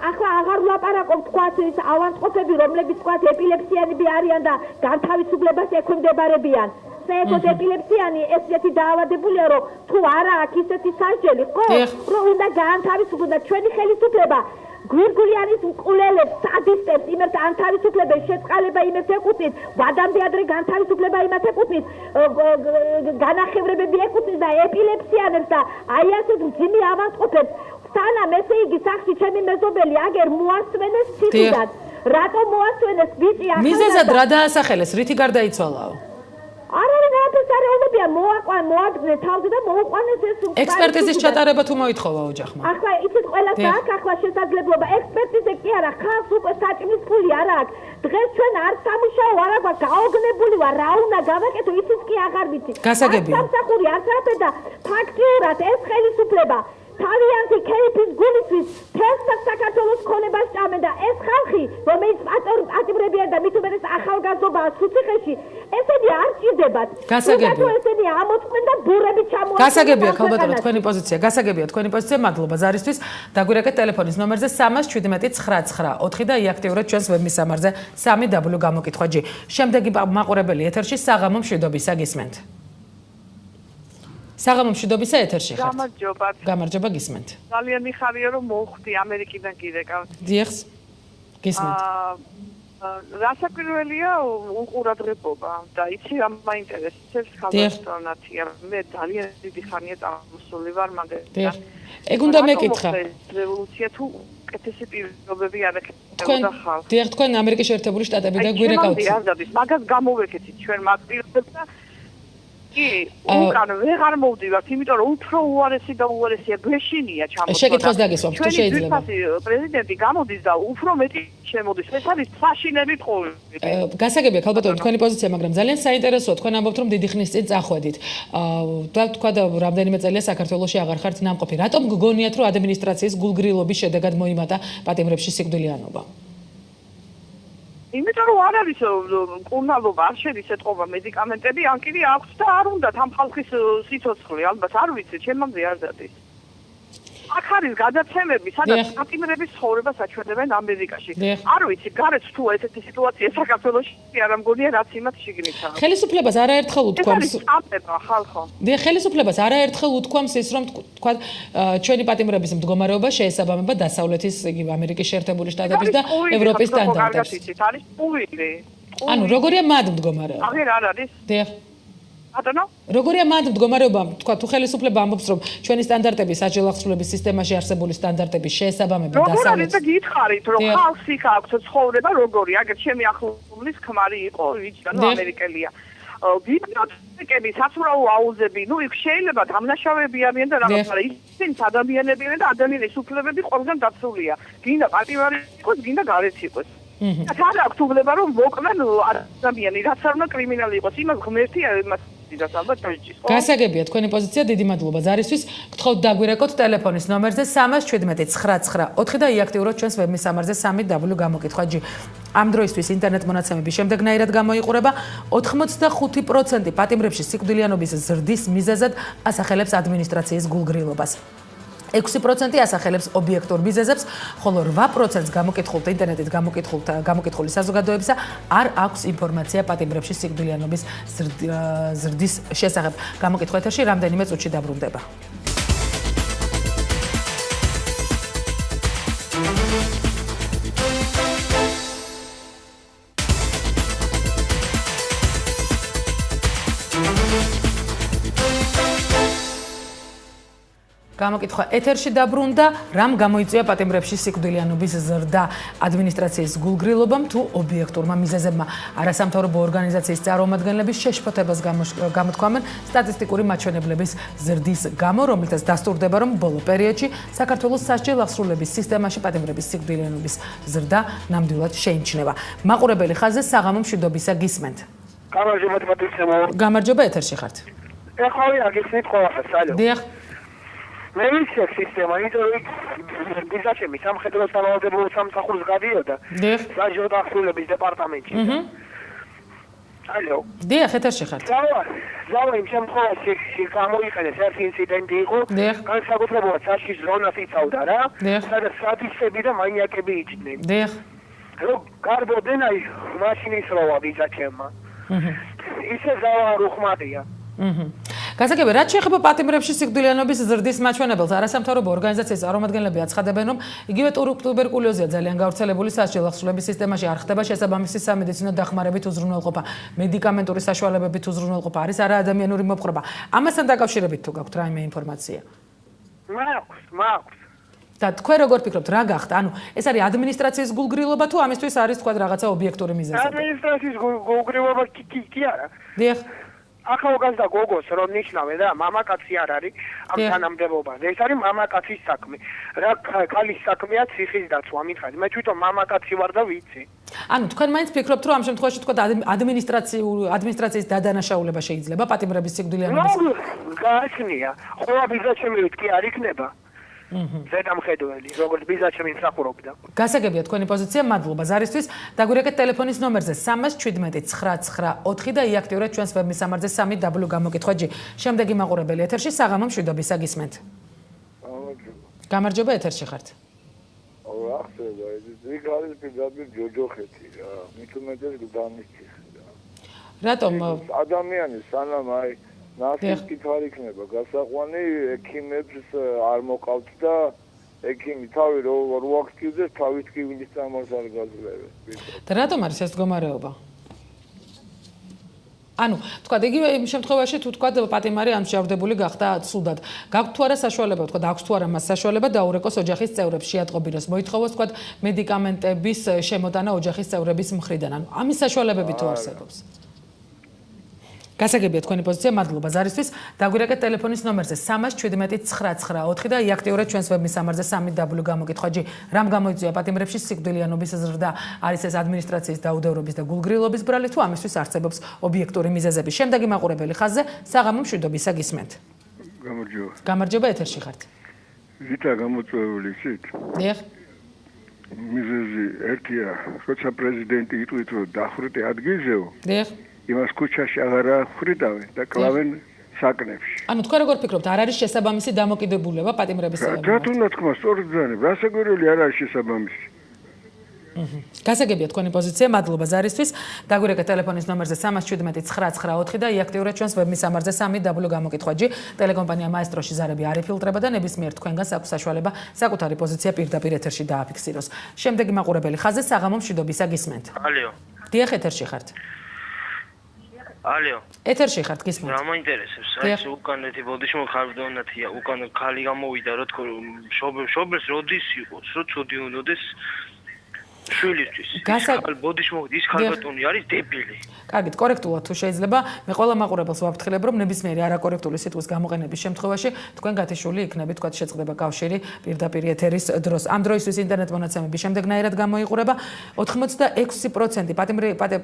ახლა აღარ ვლაპარაკობ თქვათ ეს ავანტყოფები, რომლებიც თქვათ ეპილეფსიანები არიან და განთავისუფლებას ექვემდებარებიან. საერთოდ ეპილეფსიანი ესეთი დაავადებულია, რომ თუ არა აქვს ისეთი სასჯელი, ხო, რომ უნდა გაანთავისუფლოს და ჩვენი ხელისუფლება გვირგვირიანის მკვლელებს, სადისტებს, იმერთ ანთავისუფლებას შეწყალება იმერთ ეკუთვნით, ვადამდე ადრე განთავისუფლება იმათ ეკუთვნით, განახევრებები ეკუთვნით და ეპილეფსიანებს და აი ასეთ მძიმე ავანტყოფებს. სანამ ესე იგი სახში ჩემი მეზობელი აგერ მოასვენეს ციტუდად. რატომ მოასვენეს ბიჭი ახლა? მიზეზად რა დაასახელეს? რითი გარდაიცვალაო? არავინ არაფერს არ ეუბნებია, მოადგნე თავზე და მოუყვანეს ეს ექსპერტიზის ჩატარება თუ მოითხოვა ოჯახმა? ახლა იცით ყველას აქვს ახლა შესაძლებლობა ექსპერტიზა კი არა, ხალხს უკვე საჭმლის ფული არ აქვს. დღეს ჩვენ არ სამუშაო არ აქვს, გაოგნებული ვარ, რა უნდა გავაკეთო, იცით კი აღარ ვიცი. გასაგებია. სამსახური არც არაფერი და ფაქტიურად ეს ხელისუფლება თავიანთი ქეიფის გულისთვის თელს საქართველოს ქონებას ჭამენ და ეს ხალხი, რომელიც პატიმრებია და მით უმეტეს ახალგაზრდობაა სუციხეში, ესენი არ ჭირდებათ. გასაგებია. ესენი ამოწყენ და ბურები ჩამოაყენენ. გასაგებია ქალბატონო თქვენი პოზიცია. გასაგებია თქვენი პოზიცია. მადლობა ზარისთვის. დაგვირეკეთ ტელეფონის ნომერზე 31799 და იაქტიურეთ ჩვენს ვებმისამართზე 3w გამოკითხვა G. შემდეგი მაყურებელი ეთერში საღამო მშვიდობისა გისმენთ. საღამო მშვიდობისა ეთერში ხართ. გამარჯობა. გამარჯობა გისმენთ. ძალიან მიხარია რომ მოვხვდი ამერიკიდან კიდეკავთ. დიახ. გისმენთ. რასაკვირველია უყურადღებობა და იცი რა მაინტერესებს ხალხთანათია. მე ძალიან დიდი ხანია წამოსული ვარ მაგალითად. ეგ უნდა მეკითხა. რევოლუცია თუ კეთესი პირობები არ ეხება ხალხს. დიახ, თქვენ ამერიკის შეერთებული შტატებიდან გვირეკავთ. მაგას გამოვეკეთით ჩვენ მაგ პირობებს და კი, უკან ვეღარ მოვდივართ, იმიტომ რომ უფრო უარესი და უარესია გვეშინია ჩამოწვა. შეკითხვას დაგესვამ, თუ შეიძლება. პრეზიდენტი გამოდის და უფრო მეტი შემოდის. ეს არის ფაშინებით ყოველი. გასაგებია ქალბატონო თქვენი პოზიცია, მაგრამ ძალიან საინტერესოა თქვენ ამბობთ რომ დიდი ხნის წინ წახვედით. და თქვა და რამდენიმე წელია საქართველოში აღარ ხართ ნამყოფი. რატომ გგონიათ რომ ადმინისტრაციის გულგრილობის შედეგად მოიმატა პატიმრებში სიკვდილიანობა? იმიტომ რომ არ არის კურნალობა, არ შედის ეთყობა მედიკამენტები, ან კიდე აქვს და არ უნდათ ამ ხალხის სიცოცხლე, ალბათ არ ვიცი, ჩემამდე არ დადის. აქ არის გადაცემები, სადაც პატიმრების ცხოვრებას აჩვენებენ ამერიკაში. არ ვიცი, გარეთ თუ ესეთი სიტუაცია საქართველოში არ ამგონია, რაც იმათ შიგნითაა. ხელისუფლებას არაერთხელ უთქვამს. ეს არის წამება ხალხო. ხელისუფლებას არაერთხელ უთქვამს ის, რომ თქვა ჩვენი პატიმრების მდგომარეობა შეესაბამება დასავლეთის, იგი ამერიკის შეერთებული შტატების და ევროპის სტანდარტებს. არის პუვილი. ანუ როგორია მათ მდგომარეობა? აღარ არ არის. დიახ. ატონო? როგორია მათ მდგომარეობა? თქვა თუ ხელისუფლება ამბობს, რომ ჩვენი სტანდარტები საჯარო აღსრულების სისტემაში არსებული სტანდარტების შეესაბამება დასავლეთის. როგორ არის და გითხარით, რომ ხალხს იქ აქვს ცხოვრება როგორი? აგერ ჩემი ახლობლის ქმარი იყო, ვიცი, ანუ ამერიკელია. ბიბლიოთეკები, საცურაო აუზები, ნუ იქ შეიძლება დამნაშავეები არიან და რაღაცა ისინი ადამიანები არიან და ადამიანის უფლებები ყველგან დაცულია. გინდა პატიმარი იყოს, გინდა გარეთ იყოს. არ აქვს უფლება რომ მოკლენ ადამიანი, რაც არ უნდა კრიმინალი იყოს, იმას ღმერთი იმას დიდას ალბათ დაიჭის. გასაგებია თქვენი პოზიცია, დიდი მადლობა ზარისთვის. გთხოვთ დაგვირეკოთ ტელეფონის ნომერზე 317-994 და იაქტიუროთ ჩვენს ვებმის სამარზე 3w გამოკითხვა-g. ამ დროისთვის ინტერნეტ მონაცემები შემდეგნაირად გამოიყურება. 85% პატიმრებში სიკვდილიანობის ზრდის მიზეზად ასახელებს ადმინისტრაციის გულგრილობას. 6% ასახელებს ობიექტურ მიზეზებს, ხოლო 8%-ს გამოკითხულთა ინტერნეტით გამოკითხული საზოგადოებისა არ აქვს ინფორმაცია პატიმრებში სიკვდილიანობის ზრდის შესახებ. გამოკითხვა ეთერში რამდენიმე წუთში დაბრუნდება. გამოკითხვა ეთერში დაბრუნდა, რამ გამოიწვია პატიმრებში სიკვდილიანობის ზრდა ადმინისტრაციის გულგრილობამ თუ ობიექტურმა მიზეზებმა. არასამთავრობო ორგანიზაციის წარმომადგენლები შეშფოთებას გამოთქვამენ სტატისტიკური მაჩვენებლების ზრდის გამო, რომელთაც დასტურდება, რომ ბოლო პერიოდში საქართველოს სასჯელ აღსრულების სისტემაში პატიმრების სიკვდილიანობის ზრდა ნამდვილად შეიმჩნევა. მაყურებელი ხაზზე საღამო მშვიდობისა გისმენთ. გამარჯობა პატრიცია. გამარჯობა ეთერში ხართ. ეხლა აგიხსნით ყველაფერს, ალო. დიახ. მე ვიცი სისტემა, იმიტომ რომ ბიზნესები სამხედრო სამავდებლო სამსახურს გადიოდა. დიახ. სასჯელო აღსრულების დეპარტამენტში. ალო. დიახ, ეთერში ხართ. ზავა იმ შემთხვევაში გამოიყენეს ერთი ინციდენტი იყო. განსაკუთრებულად საშიშ ზონას იცავდა რა. სადაც სადისტები და მანიაკები იჭდნენ. დიახ. რომ გარბოდენ აი მაშინის როვა ბიზნესებმა. ისე ზავა არ უხმადია. გასაგებია, რაც შეეხება პატიმრებში სიკვდილიანობის ზრდის მაჩვენებელს, არასამთავრობო ორგანიზაციის წარმომადგენლები აცხადებენ, რომ იგივე ტუბერკულოზია ძალიან გავრცელებული სასჯელო აღსრულების სისტემაში არ ხდება შესაბამისი სამედიცინო დახმარებით უზრუნველყოფა, მედიკამენტური საშუალებებით უზრუნველყოფა, არის არაადამიანური მოპყრობა. ამასთან დაკავშირებით თუ გაქვთ რაიმე ინფორმაცია? მაქვს. და თქვენ როგორ ფიქრობთ, რა გახდა? ანუ ეს არის ადმინისტრაციის გულგრილობა თუ ამისთვის არის თქვა რაღაცა ობიექტური მიზეზი? ადმინისტრაციის გულგრილობა კი არა. დიახ. ახალგაზრდა გოგოს რომ ნიშნავენ რა, მამაკაცი არ არის ამ თანამდებობაზე. ეს არის მამაკაცის საქმე. რა ქალის საქმეა ციხის დაცვა, მითხარი. მე თვითონ მამაკაცი ვარ და ვიცი. ანუ თქვენ მაინც ფიქრობთ, რომ ამ შემთხვევაში თქვა ადმინისტრაციის დადანაშაულება შეიძლება პატიმრების სიკვდილიანობის? გააჩნია. ყველა ბიზნესმენით კი არ იქნება. ზედამხედველი, როგორც ბიზნესმენი მსახურობდა. გასაგებია თქვენი პოზიცია, მადლობა ზარისთვის. დაგვირეკეთ ტელეფონის ნომერზე 317-994 და იაქტიურეთ ჩვენს ვებმის სამარზე 3w გამოკითხვა-g. შემდეგი მაყურებელი ეთერში საღამო მშვიდობისა გისმენთ. გამარჯობა ეთერში ხართ. ახსევა, ეს არის პირდაპირ ჯოჯოხეთი რა. მით უმეტეს გდანისციხე რა. რატომ ადამიანი სანამ აი ნასის კითხვა იქნება გასაყვანი ექიმებს არ მოყავთ და ექიმი თავი რო აქვს კიდეს თავის კივილის წამოს არ გაძლევს. და რატომ არის ეს მდგომარეობა? ანუ თქვა იგივე იმ შემთხვევაში თუ თქვა პატიმარი ამშავდებული გახდა ცუდად. გაქვთ თუ არა საშუალება, თქვა აქვს თუ არა მას საშუალება დაურეკოს ოჯახის წევრებს, შეატყობინოს, მოითხოვოს თქვა მედიკამენტების შემოტანა ოჯახის წევრების მხრიდან. ანუ ამის საშუალებები თუ არსებობს. გასაგებია თქვენი პოზიცია, მადლობა ზარისთვის. დაგვირეკეთ ტელეფონის ნომერზე 3179994 და იაქტიურეთ ჩვენს ვებმისამარზე 3w გამოკითხვაჯი. რამ გამოიწვია პატიმრებში სიკვდილიანობის ზრდა? არის ეს ადმინისტრაციის დაუდევრობის და გულგრილობის ბრალი თუ ამისთვის არსებობს ობიექტური მიზეზები? შემდეგი მაყურებელი ხაზზე საღამო მშვიდობისა გისმენთ. გამარჯობა. გამარჯობა, ეთერში ხართ. ზითა გამოწვეული ხით? დიახ. მიზეზი ერთია, როცა პრეზიდენტი იტყვით, რომ დახვრიტე ადგილზეო. დიახ. იმას ქუჩაში აღარ ხვიდავენ და კლავენ საკნებში. ანუ თქვენ როგორ ფიქრობთ, არ არის შესაბამისი დამოკიდებულება პატიმრების რა თქმა უნდა, სწორად ბრძანებ, რასაკვირველი არ არის შესაბამისი. გასაგებია თქვენი პოზიცია, მადლობა ზარისთვის. დაგვირეკეთ ტელეფონის ნომერზე 3179994 და იაქტიურეთ ჩვენს ვებმისამარზე 3w გამოკითხვაჯი. ტელეკომპანია მაესტროში ზარები არ იფილტრება და ნებისმიერ თქვენგანს აქვს საშუალება საკუთარი პოზიცია პირდაპირ ეთერში დააფიქსიროს. შემდეგი მაყურებელი ხაზზე საღამო მშვიდობისა გისმენთ. ალიო. დიახ, ეთერში ხართ. ალიო. ეთერში ხართ, გისმენთ. რა მაინტერესებს? რაც უკანეთი ბოდიში ხარდონათია, უკან ხალი გამოვიდა, რა თქო, შობელს როდის იყოს, რო ცუდი უნდადეს შვილისთვის. ბოდიში მოვიდა, ის ხალბატონი არის დებილი. კარგით, კორექტულად თუ შეიძლება, მე ყველა მაყურებელს ვაფრთხილებ, რომ ნებისმიერი არაკორექტული სიტყვის გამოყენების შემთხვევაში თქვენ გათიშული იქნებით, თქვათ შეწყდება კავშირი პირდაპირ ეთერის დროს. ამ დროისთვის ინტერნეტ მონაცემები შემდეგნაირად გამოიყურება. 86%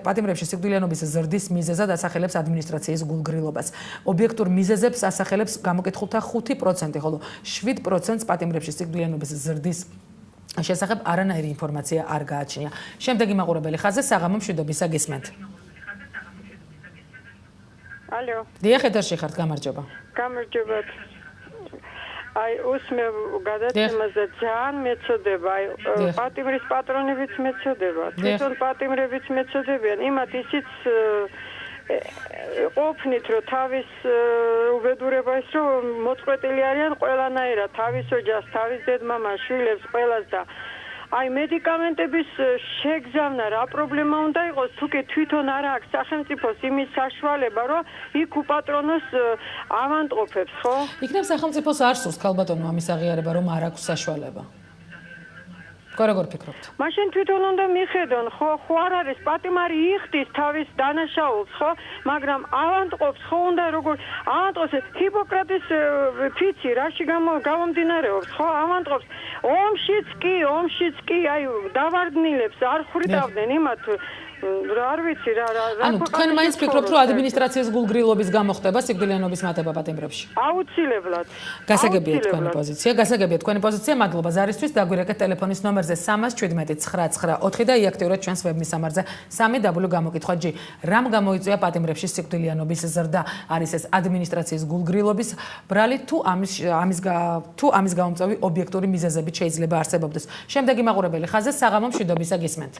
პატიმრებში სიკვდილიანობის ზრდის მიზეზად ასახელებს ადმინისტრაციის გულგრილობას. ობიექტურ მიზეზებს ასახელებს გამოკითხულთა 5%, ხოლო 7%-ს პატიმრებში სიკვდილიანობის ზრდის შესახებ არანაირი ინფორმაცია არ გააჩნია. შემდეგი მაყურებელი ხაზზე საღამო მშვიდობისა გისმენთ. ალიო. დიახ, ეთერში ხართ, გამარჯობა. გამარჯობა. აი, უსმე გადაცემაზე ძალიან მეწოდება, აი, პატიმრის პატრონებიც მეწოდება, თვითონ პატიმრებიც მეწოდებიან, იმათ ისიც ყოფნით, რომ თავის უბედურებას, რომ მოწყვეტილი არიან ყველანაირად, თავის ოჯახს, თავის დედმამას, შვილებს, ყველას და აი მედიკამენტების შეგზავნა რა პრობლემა უნდა იყოს, თუ კი თვითონ არ აქვს სახელმწიფოს იმის საშუალება, რომ იქ უპატრონოს ავანტყოფებს, ხო? იქნებ სახელმწიფოს არ სურს ქალბატონო ამის აღიარება, რომ არ აქვს საშუალება. როგორ ფიქრობთ? მაშინ თვითონ უნდა მიხედონ, ხო არ არის პატიმარი იხდის თავის დანაშაულს, ხო? მაგრამ ავანტყოფს, ხო უნდა როგორ ავანტყოფს ჰიპოკრატის ფიცი რაში გამომდინარეობს, ხო? ავანტყოფს ომშიც კი, აი დავარდნილებს არ ხვიდავდნენ იმათ არ ვიცი რა ანუ თქვენ მაინც ფიქრობთ რომ ადმინისტრაციის გულგრილობის გამო ხდება სიკვდილიანობის მატება პატიმრებში? აუცილებლად. გასაგებია თქვენი პოზიცია, მადლობა ზარისთვის. დაგვირეკეთ ტელეფონის ნომერზე 3179994 და იაქტიურეთ ჩვენს ვებმისამარზე 3w გამოკითხვაჯი. რამ გამოიწვია პატიმრებში სიკვდილიანობის ზრდა? არის ეს ადმინისტრაციის გულგრილობის ბრალი თუ ამის გამომწვევი ობიექტური მიზეზებით შეიძლება არსებობდეს? შემდეგი მაყურებელი ხაზზე საღამო მშვიდობისა გისმენთ.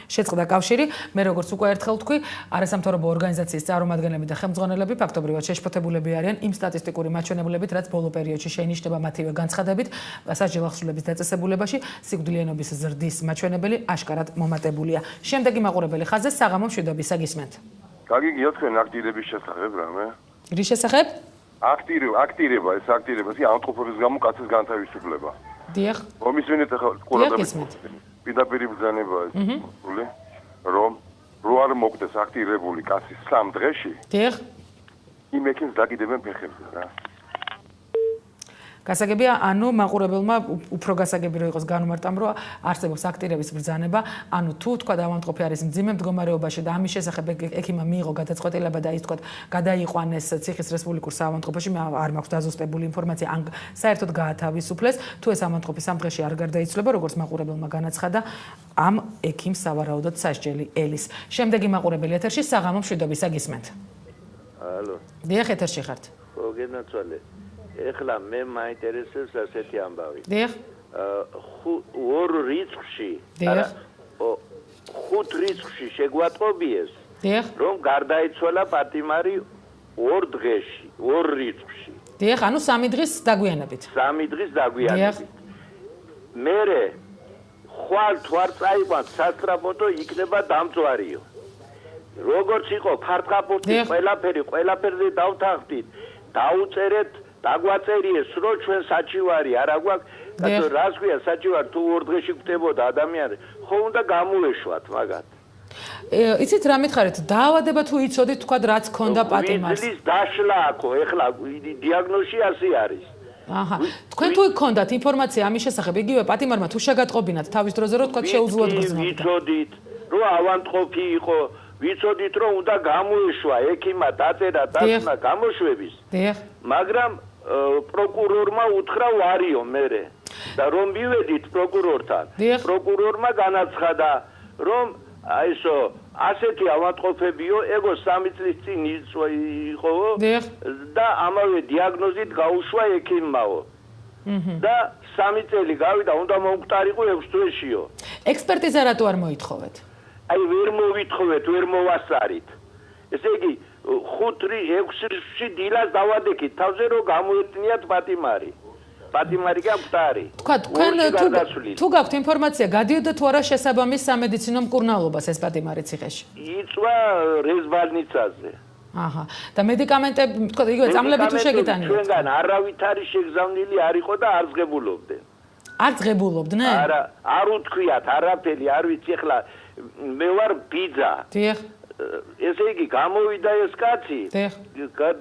შეწყდა კავშირი, მე როგორც უკვე ერთხელ ვთქვი, არასამთავრობო ორგანიზაციის წარმომადგენლები და ხელმძღვანელები ფაქტობრივად შეშფოთებულები არიან იმ სტატისტიკური მაჩვენებლებით, რაც ბოლო პერიოდში შეინიშნება მათივე განცხადებით, სასჯელ ახსნილების დაწესებულებაში სიკვდილიანობის ზრდის მაჩვენებელი აშკარად მომატებულია. შემდეგი მაყურებელი ხაზზე საღამო მშვიდობისა გისმენთ. გაგიგია თქვენ აქტირების შესახებ რამე? რის შესახებ? აქტირება, ეს ავადმყოფობის გამო კაცის განთავისუფლება. დიახ. მომისმენთ ახლა ყურადღებით. პირდაპირ ბრძანება ეს რომ არ მოგდეს აქტირებული კაცი 3 დღეში. დიახ. იმ ექიმს დაგიდებენ ფეხებზე რა. გასაგებია, ანუ მაყურებელმა უფრო გასაგები რომ იყოს განმარტამ, რომ არსებობს აქტირების ბრძანება, ანუ თუ თქვა ავადმყოფი არის მძიმე მდგომარეობაში და ამის შესახებ ექიმმა მიიღო გადაწყვეტილება და ის თქვა გადაიყვანეს ციხის რესპუბლიკურ საავადმყოფოში, მე არ მაქვს დაზუსტებული ინფორმაცია, ან საერთოდ გაათავისუფლეს, თუ ეს ავადმყოფი 3 დღეში არ გარდაიცვლება, როგორც მაყურებელმა განაცხადა, ამ ექიმს სავარაუდოდ სასჯელი ელის. შემდეგი მაყურებელი ეთერში საღამო მშვიდობისა გისმენთ. ალო. დიახ, ეთერში ხართ. გენაცვალე. ეხლა მე მაინტერესებს ასეთი ამბავი. დიახ. 2 რიცხვში, დიახ. 5 რიცხვში შეგვატყობიეს, დიახ. რომ გარდაიცვალა პატიმარი 2 დღეში, 2 რიცხვში. დიახ, ანუ 3 დღის დაგვიანებით. 3 დღის დაგვიანებით. მერე ხვალ თუ არ წაიყვანს სასტრაფოდო იქნება დამწვარიო. როგორც იყო ფარტყაპურთი ყველაფერზე დავთანხმდით, დაუწერეთ დაგვაწერიეს რომ ჩვენ საჩივარი არ აგვაქვს და რას ქვია საჩივარი თუ 2 დღეში გვდებოდა ადამიანი ხო უნდა გამოეშვათ მაგათ იცით რა მითხარით, დაავადება თუ იცოდით თქვა რაც ქონდა პატიმარს. ვიძლის დაშლა აქო, ეხლა დიაგნოზი ასე არის. აჰა. თქვენ თუ გქონდათ ინფორმაცია ამის შესახებ, იგივე პატიმარმა თუ შეგატყობინათ თავის დროზე რომ თქვა შეუძლოდ გრძნობდა. ვიცოდით, რომ ავანტყოფი იყო, ვიცოდით რომ უნდა გამოეშვა ექიმა დაწერა დასმა გამოშვების. მაგრამ პროკურორმა უთხრა ვარიო მერე და რომ მივედით პროკურორთან. პროკურორმა განაცხადა, რომ აი ესო ასეთი ავადმყოფებიო, ეგო 3 წლის წინ იყო და ამავე დიაგნოზით გაუშვა ექიმმაო. და 3 წელი გავიდა, უნდა მომკვდარიყო 6 თვეშიო. ექსპერტიზა რატო არ მოითხოვეთ? აი ვერ მოვითხოვეთ, ვერ მოვასწარით. ესე იგი 5-6-ში დილას დავადექით, თავზე რომ გამოეტნიათ პატიმარი. პატიმარი გამკვდარი. თქვა თქვენ თუ გაქვთ ინფორმაცია, გადიოდა თუ არა შესაბამის სამედიცინო მკურნალობას ეს პატიმარი ციხეში? იწვა რეზბალნიცაზე. აჰა. და მედიკამენტები, თქვა იგივე წამლები თუ შეგიტანიათ? ჩვენგან არავით არის შეგზავნილი არ იყო და არ ზღებულობდნენ. არ ზღებულობდნენ? არა, არ უთქვიათ, არაფერი არ ვიცი, ეხლა მე ვარ ბიძა. დიახ. ესე იგი გამოვიდა ეს კაცი.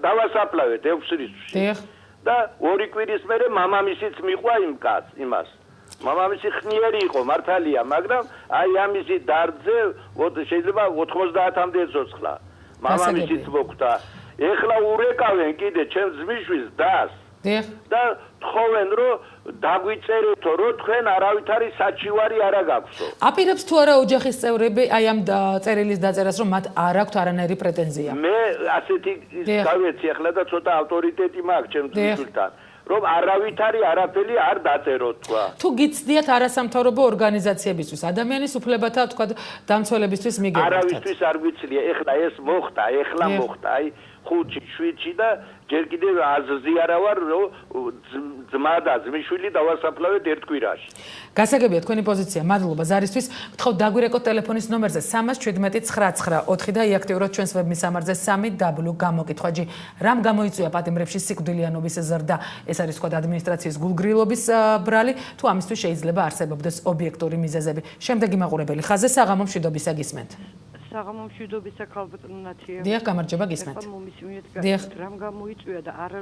დავასაფლავეთ 6 რიცხვში. დიახ. და 2 კვირის მერე მამამისიც მიყვა იმ კაცს, იმას. მამამისი ხნიერი იყო, მართალია, მაგრამ აი ამისი დარდზე შეიძლება 90-მდე ეცოცხლა. მამამისიც მოკვდა. ეხლა ურეკავენ კიდე ჩემ ძმისშვილს დას. და თხოვენ რომ დაგვიწერეთო, რომ თქვენ არავით არის საჩივარი არა გაქვსო. აპირებს თუ არა ოჯახის წევრები აი ამ წერილის დაწერას, რომ მათ არ აქვთ არანაირი პრეტენზია? მე ასეთი გავეცი ახლა და ცოტა ავტორიტეტი მაქვს ჩემ ძმისთან, რომ არავით არის არაფერი არ დაწეროთ თქვა. თუ გიცდიათ არასამთავრობო ორგანიზაციებისთვის, ადამიანის უფლებათა თქვა დამცველებისთვის მიგებთ? არავისთვის არ გვიცლია, ეხლა ეს მოხდა, მოხდა, აი 5-7-ში და ჯერ კიდევ აზრზე არა ვარ, რომ ძმა და ძმისშვილი დავასაფლავეთ ერთ კვირაში. გასაგებია თქვენი პოზიცია. მადლობა ზარისთვის. გთხოვთ დაგვირეკოთ ტელეფონის ნომერზე 317-99 და იაქტიუროთ ჩვენს ვებმისამართზე 3W გამოკითხვაჯი. რამ გამოიწვია პატიმრებში სიკვდილიანობის ზრდა? ეს არის თქვა ადმინისტრაციის გულგრილობის ბრალი, თუ ამისთვის შეიძლება არსებობდეს ობიექტური მიზეზები. შემდეგი მაყურებელი ხაზზე საღამო მშვიდობისა გისმენთ. საღამო მშვიდობისა ქალბატონო ნათია. დიახ, გამარჯობა გისმენთ. დიახ, რამ გამოიწვია და არ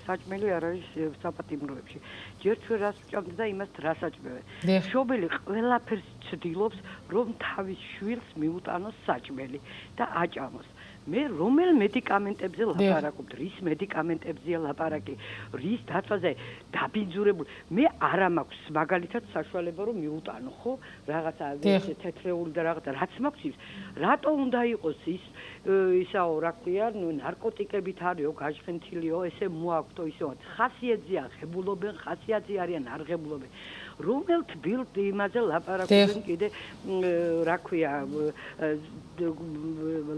საჭმელი არ არის საპატიმროებში. ჯერ ჩვენ რას ვჭამთ და იმას რა საჭმევენ. მშობელი ყველაფერს ცდილობს, რომ თავის შვილს მიუტანოს საჭმელი და აჭამოს. მე რომელ მედიკამენტებზე ლაპარაკობ, რის მედიკამენტებზეა ლაპარაკი, რის დაცვაზე დაბინძურებული. მე არა მაქვს მაგალითად საშუალება რომ მიუტანო, ხო? რაღაცა თეთრეული და რაღაცა რაც მაქვს ის. რატო უნდა იყოს ის ისაო რა ქვია, ნარკოტიკებით არისო, გაჟღენთილიო, ესე მოაქვთო ისო. ხასიათზე აღებულობენ, ხასიათზე არიან არ ღებულობენ. რომელ თბილ იმაზე ლაპარაკობენ კიდე რა ქვია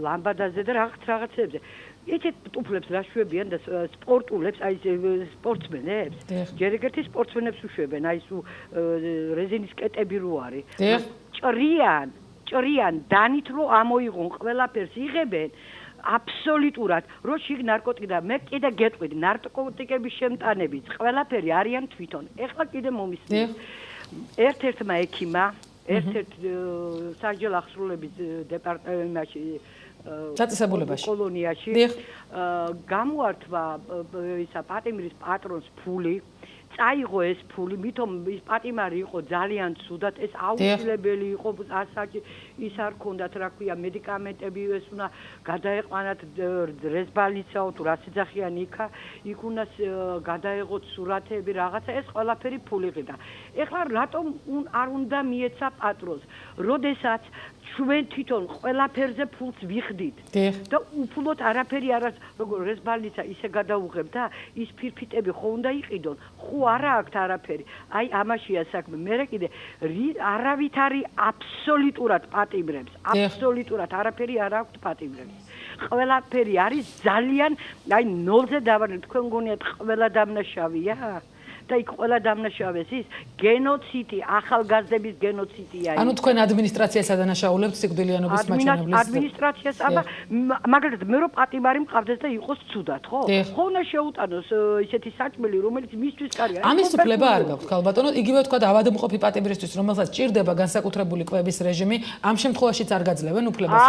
ლამბადაზე და რაღაცებზე. იცით ტუფლებს რა შვებიან და სპორტულებს, აი სპორტსმენებს. ჯერ ეგერთი სპორტსმენებს უშვებენ, აი სუ რეზინის კეტები რო არის. ჭრიან დანით რო ამოიღონ ყველაფერს იღებენ. აბსოლუტურად, რო შიგ ნარკოტიკი და მე კიდე გეტყვით, ნარკოტიკების შემტანებიც ყველაფერი არიან თვითონ. ეხლა კიდე მომისმინეთ. ერთ-ერთმა ექიმა, ერთ-ერთ სასჯელ აღსრულების დეპარტამენტში დაწესებულებაში კოლონიაში გამოართვა ისა პატიმრის პატრონს ფული. წაიღო ეს ფული, მithom ის პატიმარი იყო ძალიან ცუდად, ეს აუცილებელი იყო, ასაკი ის არ ქონდათ, რა ქვია, მედიკამენტები, ეს უნდა გადაეყვანათ რეზბალიცაო თუ რა სიძახიანი იქა, იქ უნდა გადაეღოთ სურათები, რაღაცა, ეს ყველაფერი ფული ყიდა. ეხლა რატომ არ უნდა მიეცა პატრონს? როდესაც ჩვენ თვითონ ყველაფერზე ფულს ვიხდით და უფლოდ არაფერი არ არის, როგორ რეზბალიცა ისე გადაუღებ და ის ფირფიტები ხო უნდა იყიდონ, ხო არა აქვთ არაფერი. აი ამაშია საქმე. მე კიდე არავით არის აბსოლუტურად პატიმრებს, აბსოლუტურად არაფერი არ აქვთ პატიმრებს. ყველაფერი არის ძალიან, აი ნოლზე დავარდნით, თქვენ გონიათ ყველა დამნაშავია? და იქ ყველა დამნაშავეს ის გენოციდი, ახალგაზრდების გენოციდია. ანუ თქვენ ადმინისტრაციას ადანაშაულებთ სიკვდილიანობის მაჩვენებლის ადმინისტრაციას, აბა მაგალითად მე რო პატიმარი მყავდეს და იყოს ცუდად, ხო? ხო უნდა შეუტანოს ისეთი საჭმელი, რომელიც მისთვის კარია. ამის უფლება არ გაქვთ, ქალბატონო, იგივე თქვა ავადმყოფი პატიმრისთვის, რომელსაც ჭირდება განსაკუთრებული კვების რეჟიმი, ამ შემთხვევაშიც არ გაძლევენ უფლებას?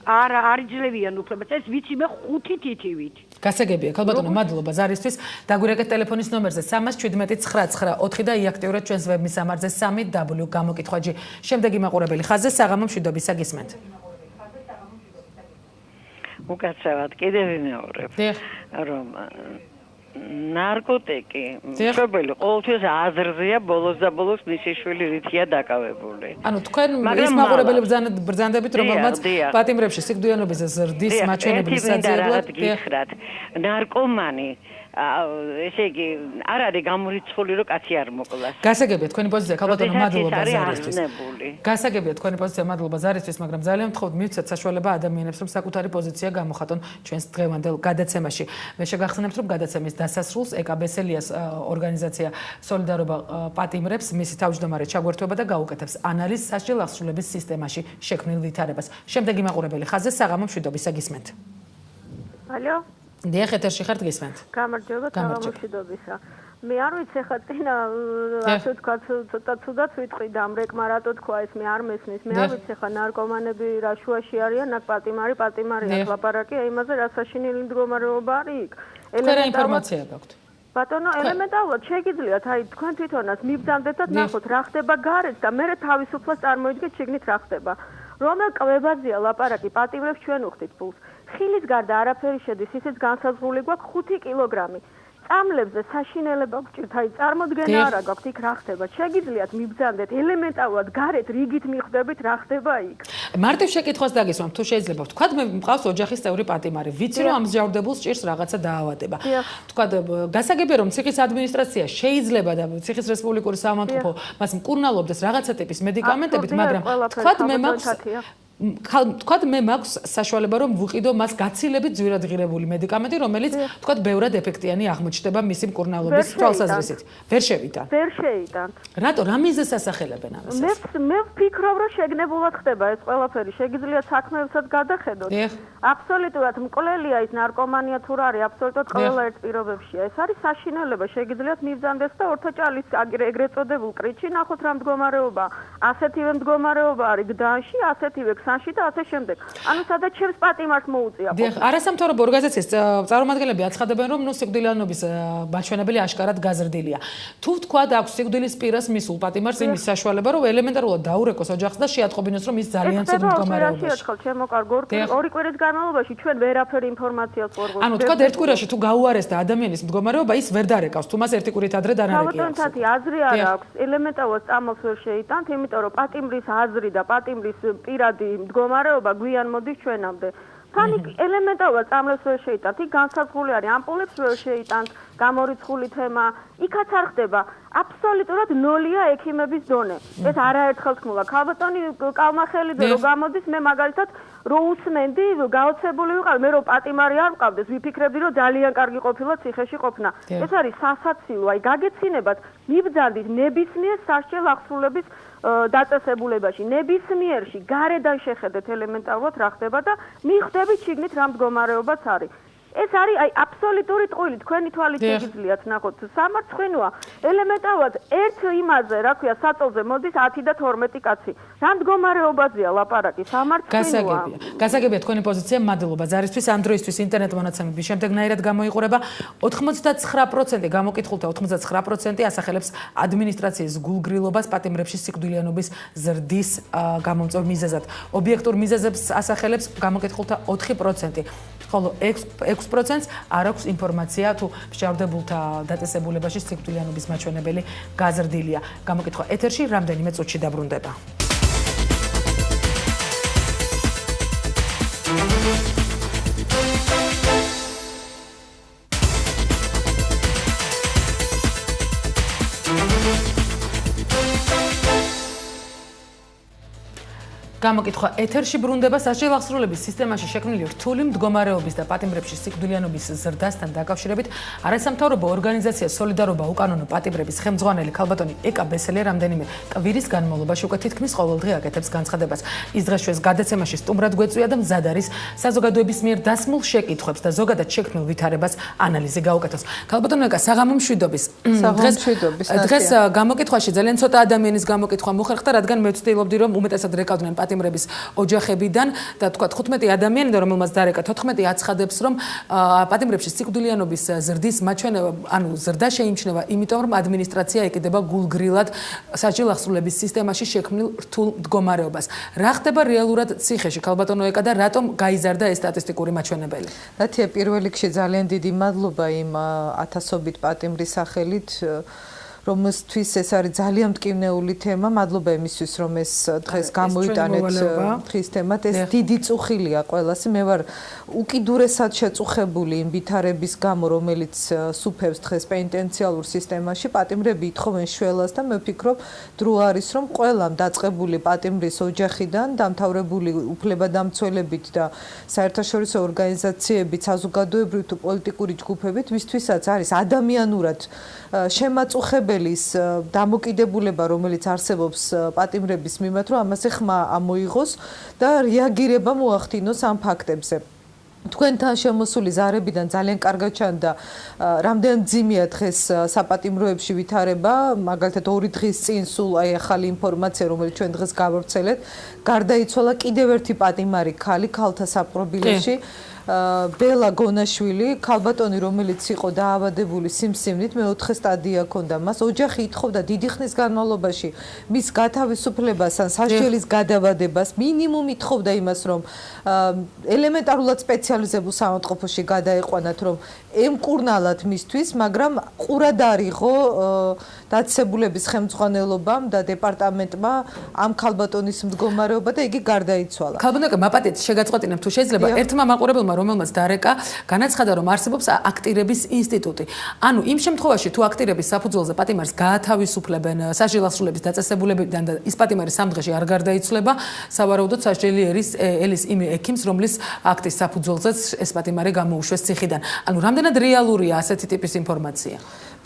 არა, არ იძლევიან უფლებას. ეს ვიცი მე 5 თითივით. გასაგებია, ქალბატონო, მადლობა ზარისთვის. დაგვირეკეთ ტელეფონის ნომერზე 31799 და იაქტიურეთ ჩვენს ვებ მისამართზე 3W გამოკითხვაჯი. შემდეგი მაყურებელი ხაზზე საღამო მშვიდობისა გისმენთ. უკაცრავად კიდევ ვიმეორებ, რომ ნარკოტიკი მშობელი ყოველთვის აზრზეა ბოლოს და ბოლოს მისი შვილი რითია დაკავებული. ანუ თქვენ ის მაყურებელი ბრძანდებით, რომელმაც პატიმრებში სიკვდილიანობის ზრდის მაჩვენებლის საძიებლად გითხრათ, ნარკომანი ესე იგი არ არის გამორიცხული რომ კაცი არ მოკლას. გასაგებია თქვენი პოზიცია, ქალბატონო, მადლობა ზარისთვის. გასაგებია თქვენი პოზიცია, მადლობა ზარისთვის, მაგრამ ძალიან ვთხოვთ მივცეთ საშუალება ადამიანებს რომ საკუთარი პოზიცია გამოხატონ ჩვენს დღევანდელ გადაცემაში. მე შეგახსენებთ რომ გადაცემის დასასრულს ეკაბესელიას ორგანიზაცია სოლიდარობა პატიმრებს მისი თავმჯდომარე ჩაგვერთვება და გაუკეთებს ანალიზს სასჯელ აღსრულების სისტემაში შექმნილ ვითარებას. შემდეგი მაყურებელი ხაზზე საღამო მშვიდობისა გისმენთ. ალო დიახ, ეთერში ხართ გისმენთ. გამარჯობა, საღამო მშვიდობისა. მე არ ვიცი ხა წინა ასე თქვა ცოტა ცუდად ვიტყვი და ამრეკმა რატო თქვა ეს მე არ მესმის. მე არ ვიცი ხა ნარკომანები რა შუაში არიან, აქ პატიმარია ლაპარაკია იმაზე რა საშინელი მდგომარეობა არის იქ. რა ინფორმაცია გაქვთ? ბატონო, ელემენტარულად შეგიძლიათ აი თქვენ თვითონაც მიბრძანდეთ და ნახოთ რა ხდება გარეთ და მე თავისუფლად წარმოიდგეთ შეგნით რა ხდება. რომელ კვებაზეა ლაპარაკი პატიმრებს ჩვენ უხდით ფულს. ხილის გარდა არაფერი შედის, ისიც განსაზღვრული გვაქვს 5 კილოგრამი. წამლებზე საშინელება გჭირთ, აი წარმოდგენა არა გაქვთ იქ რა ხდება. შეგიძლიათ მიბრძანდეთ ელემენტარულად გარეთ რიგით მიხვდებით რა ხდება იქ. მარტივ შეკითხვას დაგისვამ, თუ შეიძლება ვთქვათ, მე მყავს ოჯახის წევრი პატიმარი, ვიცი რომ ამ მსჯავრდებულს ჭირს რაღაცა დაავადება. ვთქვათ, გასაგებია რომ ციხის ადმინისტრაცია შეიძლება და ციხის რესპუბლიკური საავადმყოფო მას მკურნალობდეს რაღაცა ტიპის მედიკამენტებით, მაგრამ ვთქვათ მე მაქვს საშუალება რომ ვუყიდო მას გაცილებით ძვირადღირებული მედიკამენტი, რომელიც ვთქვათ ბევრად ეფექტიანი აღმოჩნდება მისი მკურნალობის თვალსაზრისით. ვერ შევიდა. ვერ შეიტანთ. რატო რა მიზეზს ასახელებენ ამას? მე ვფიქრობ რომ შეგნებულად ხდება ეს ყველაფერი. შეგიძლიათ საქმეებსაც გადახედოთ. აბსოლუტურად მკვლელია ის ნარკომანია თუ რა არის, აბსოლუტურად ყველა ერთ პირობებშია. ეს არის საშინელება. შეგიძლიათ მივძანდეს და ორთაჭალის ეგრეთ წოდებულ კრიტში ნახოთ რა მდგომარეობა. ასეთივე მდგომარეობა არის გდანში, ასეთივე სანში და ასე შემდეგ. ანუ სადაც ჩემს პატიმარს მოუწია. დიახ, არასამთავრობო ორგანიზაციის წარმომადგენლები აცხადებენ, რომ სიკვდილიანობის მაჩვენებელი აშკარად გაზრდილია. თუ ვთქვათ, აქვს სიკვდილის პირას მისულ პატიმარს იმის საშუალება, რომ ელემენტარულად დაურეკოს ოჯახს და შეატყობინოს, რომ ის ძალიან ცუდ მდგომარეობაშია. ჩემო კარგო, ორი კვირის განმავლობაში ჩვენ ვერაფერი ინფორმაციას ვორგოთ. ანუ თქვა ერთ კვირაში თუ გაუარესდა ადამიანის მდგომარეობა, ის ვერ დარეკავს, თუ მას ერთი კვირით ადრე დანარეკია. თავთათი აზრი არ აქვს. ელემენტარულად წამოს ვერ შეიტანთ, იმიტომ რომ პატიმრის აზრი და პატიმრის პირადი მდგომარეობა გვიან მოდის ჩვენამდე. თან ელემენტარულად წამლებს ვერ შეიტანთ, იქ განსაზღვრული არის, ამპულებს ვერ შეიტანთ, გამორიცხული თემა, იქაც არ ხდება. აბსოლუტურად ნოლია ექიმების დონე. ეს არაერთხელ თქმულა. ქალბატონი კალმახელიძე რო გამოდის, მე მაგალითად რო უსმენდი, გაოცებული ვიყავ, მე რო პატიმარი არ ვყავდეს, ვიფიქრებდი რომ ძალიან კარგი ყოფილა ციხეში ყოფნა. ეს არის სასაცილო, აი გაგეცინებათ, მიბრძანდით ნებისმიერ სასჯელ აღსრულების დაწესებულებაში, ნებისმიერში გარედან შეხედეთ ელემენტარულად რა ხდება და მიხვდებით შიგნით რა მდგომარეობაც არის. ეს არის აი აბსოლუტური ტყუილი, თქვენი თვალით შეგიძლიათ ნახოთ. სამარცხვინოა, ელემენტარულად ერთ იმაზე, რა ქვია, საწოლზე მოდის 10 და 12 კაცი. რა მდგომარეობაზეა ლაპარაკი, სამარცხვინოა. გასაგებია თქვენი პოზიცია, მადლობა ზარისთვის, ამ დროისთვის ინტერნეტ მონაცემები შემდეგნაირად გამოიყურება. 89% გამოკითხულთა 89% ასახელებს ადმინისტრაციის გულგრილობას პატიმრებში სიკვდილიანობის ზრდის გამომწვევ მიზეზად. ობიექტურ მიზეზებს ასახელებს გამოკითხულთა 4%. ხოლო 6%-ს არ აქვს ინფორმაცია თუ მსჯავრდებულთა დაწესებულებაში სიკვდილიანობის მაჩვენებელი გაზრდილია. გამოკითხვა ეთერში რამდენიმე წუთში დაბრუნდება. გამოკითხვა ეთერში ბრუნდება სასჯელ აღსრულების სისტემაში შექმნილი რთული მდგომარეობის და პატიმრებში სიკვდილიანობის ზრდასთან დაკავშირებით არასამთავრობო ორგანიზაცია სოლიდარობა უკანონო პატიმრების ხელმძღვანელი ქალბატონი ეკა ბესელი რამდენიმე კვირის განმავლობაში უკვე თითქმის ყოველდღე აკეთებს განცხადებას. ის დღეს ჩვენს გადაცემაში სტუმრად გვეწვია და მზად არის საზოგადოების მიერ დასმულ შეკითხვებს და ზოგადად შექმნილ ვითარებას ანალიზი გაუკეთოს. ქალბატონო ეკა, საღამო მშვიდობის. დღეს გამოკითხვაში ძალიან ცოტა ადამიანის გამოკითხვა მოხერხდა, რადგან მე ვცდილობდი რომ უმეტესად რეკავდნენ პატიმრების ოჯახებიდან და თქვა 15 ადამიანი და რომელმაც დარეკა 14 აცხადებს რომ პატიმრებში სიკვდილიანობის ზრდის მაჩვენება, ანუ ზრდა შეიმჩნევა, იმიტომ რომ ადმინისტრაცია ეკიდება გულგრილად სასჯელ აღსრულების სისტემაში შექმნილ რთულ მდგომარეობას. რა ხდება რეალურად ციხეში, ქალბატონო ეკა და რატომ გაიზარდა ეს სტატისტიკური მაჩვენებელი? რათია პირველ რიგში ძალიან დიდი მადლობა იმ ათასობით პატიმრის სახელით რომელთვის ეს არის ძალიან მტკივნეული თემა. მადლობა იმისთვის, რომ ეს დღეს გამოიტანეთ დღის თემად. ეს დიდი წუხილია ყველასი. მე ვარ უკიდურესად შეწუხებული იმ ვითარების გამო, რომელიც სუფევს დღეს პენიტენციალურ სისტემაში. პატიმრები ითხოვენ შველას და მე ვფიქრობ, დრო არის, რომ ყველამ დაწყებული პატიმრის ოჯახიდან, დამთავრებული უფლებადამცველებით და საერთაშორისო ორგანიზაციებით, საზოგადოებრივი თუ პოლიტიკური ჯგუფებით, ვისთვისაც არის ადამიანურად შემაწუხებელი დამოკიდებულება, რომელიც არსებობს პატიმრების მიმართ, რომ ამაზე ხმა ამოიღოს და რეაგირება მოახდინოს ამ ფაქტებზე. თქვენთან შემოსული ზარებიდან ძალიან კარგად ჩანდა რამდენ მძიმეა დღეს საპატიმროებში ვითარება, მაგალითად 2 დღის წინ სულ აი ახალი ინფორმაცია, რომელიც ჩვენ დღეს გავავრცელეთ, გარდაიცვალა კიდევ ერთი პატიმარი ქალი ქალთა საპყრობილეში. ბელა გონაშვილი, ქალბატონი, რომელიც იყო დაავადებული სიმსივნით, მეოთხე სტადია ჰქონდა მას. ოჯახი ითხოვდა დიდი ხნის განმავლობაში მის გათავისუფლებას ან სასჯელის გადავადებას. მინიმუმ ითხოვდა იმას, რომ ელემენტარულად სპეციალიზებულ საავადმყოფოში გადაეყვანათ, რომ ემკურნალათ მისთვის, მაგრამ ყურად არიღო დაწესებულების ხელმძღვანელობამ და დეპარტამენტმა ამ ქალბატონის მდგომარეობა და იგი გარდაიცვალა. ქალბატონო, მაპატეთ შეგაწყვეტინებ თუ შეიძლება. ერთმა მაყურებელმა რომელმაც დარეკა, განაცხადა, რომ არსებობს აქტირების ინსტიტუტი. ანუ იმ შემთხვევაში, თუ აქტირების საფუძველზე პატიმარს გაათავისუფლებენ სასჯელ აღსრულების დაწესებულებიდან და ის პატიმარი 3 დღეში არ გარდაიცვლება, სავარაუდოდ სასჯელი ელის იმ ექიმს, რომლის აქტის საფუძველზეც ეს პატიმარი გამოუშვეს ციხიდან. ანუ რამდენად რეალურია ასეთი ტიპის ინფორმაცია?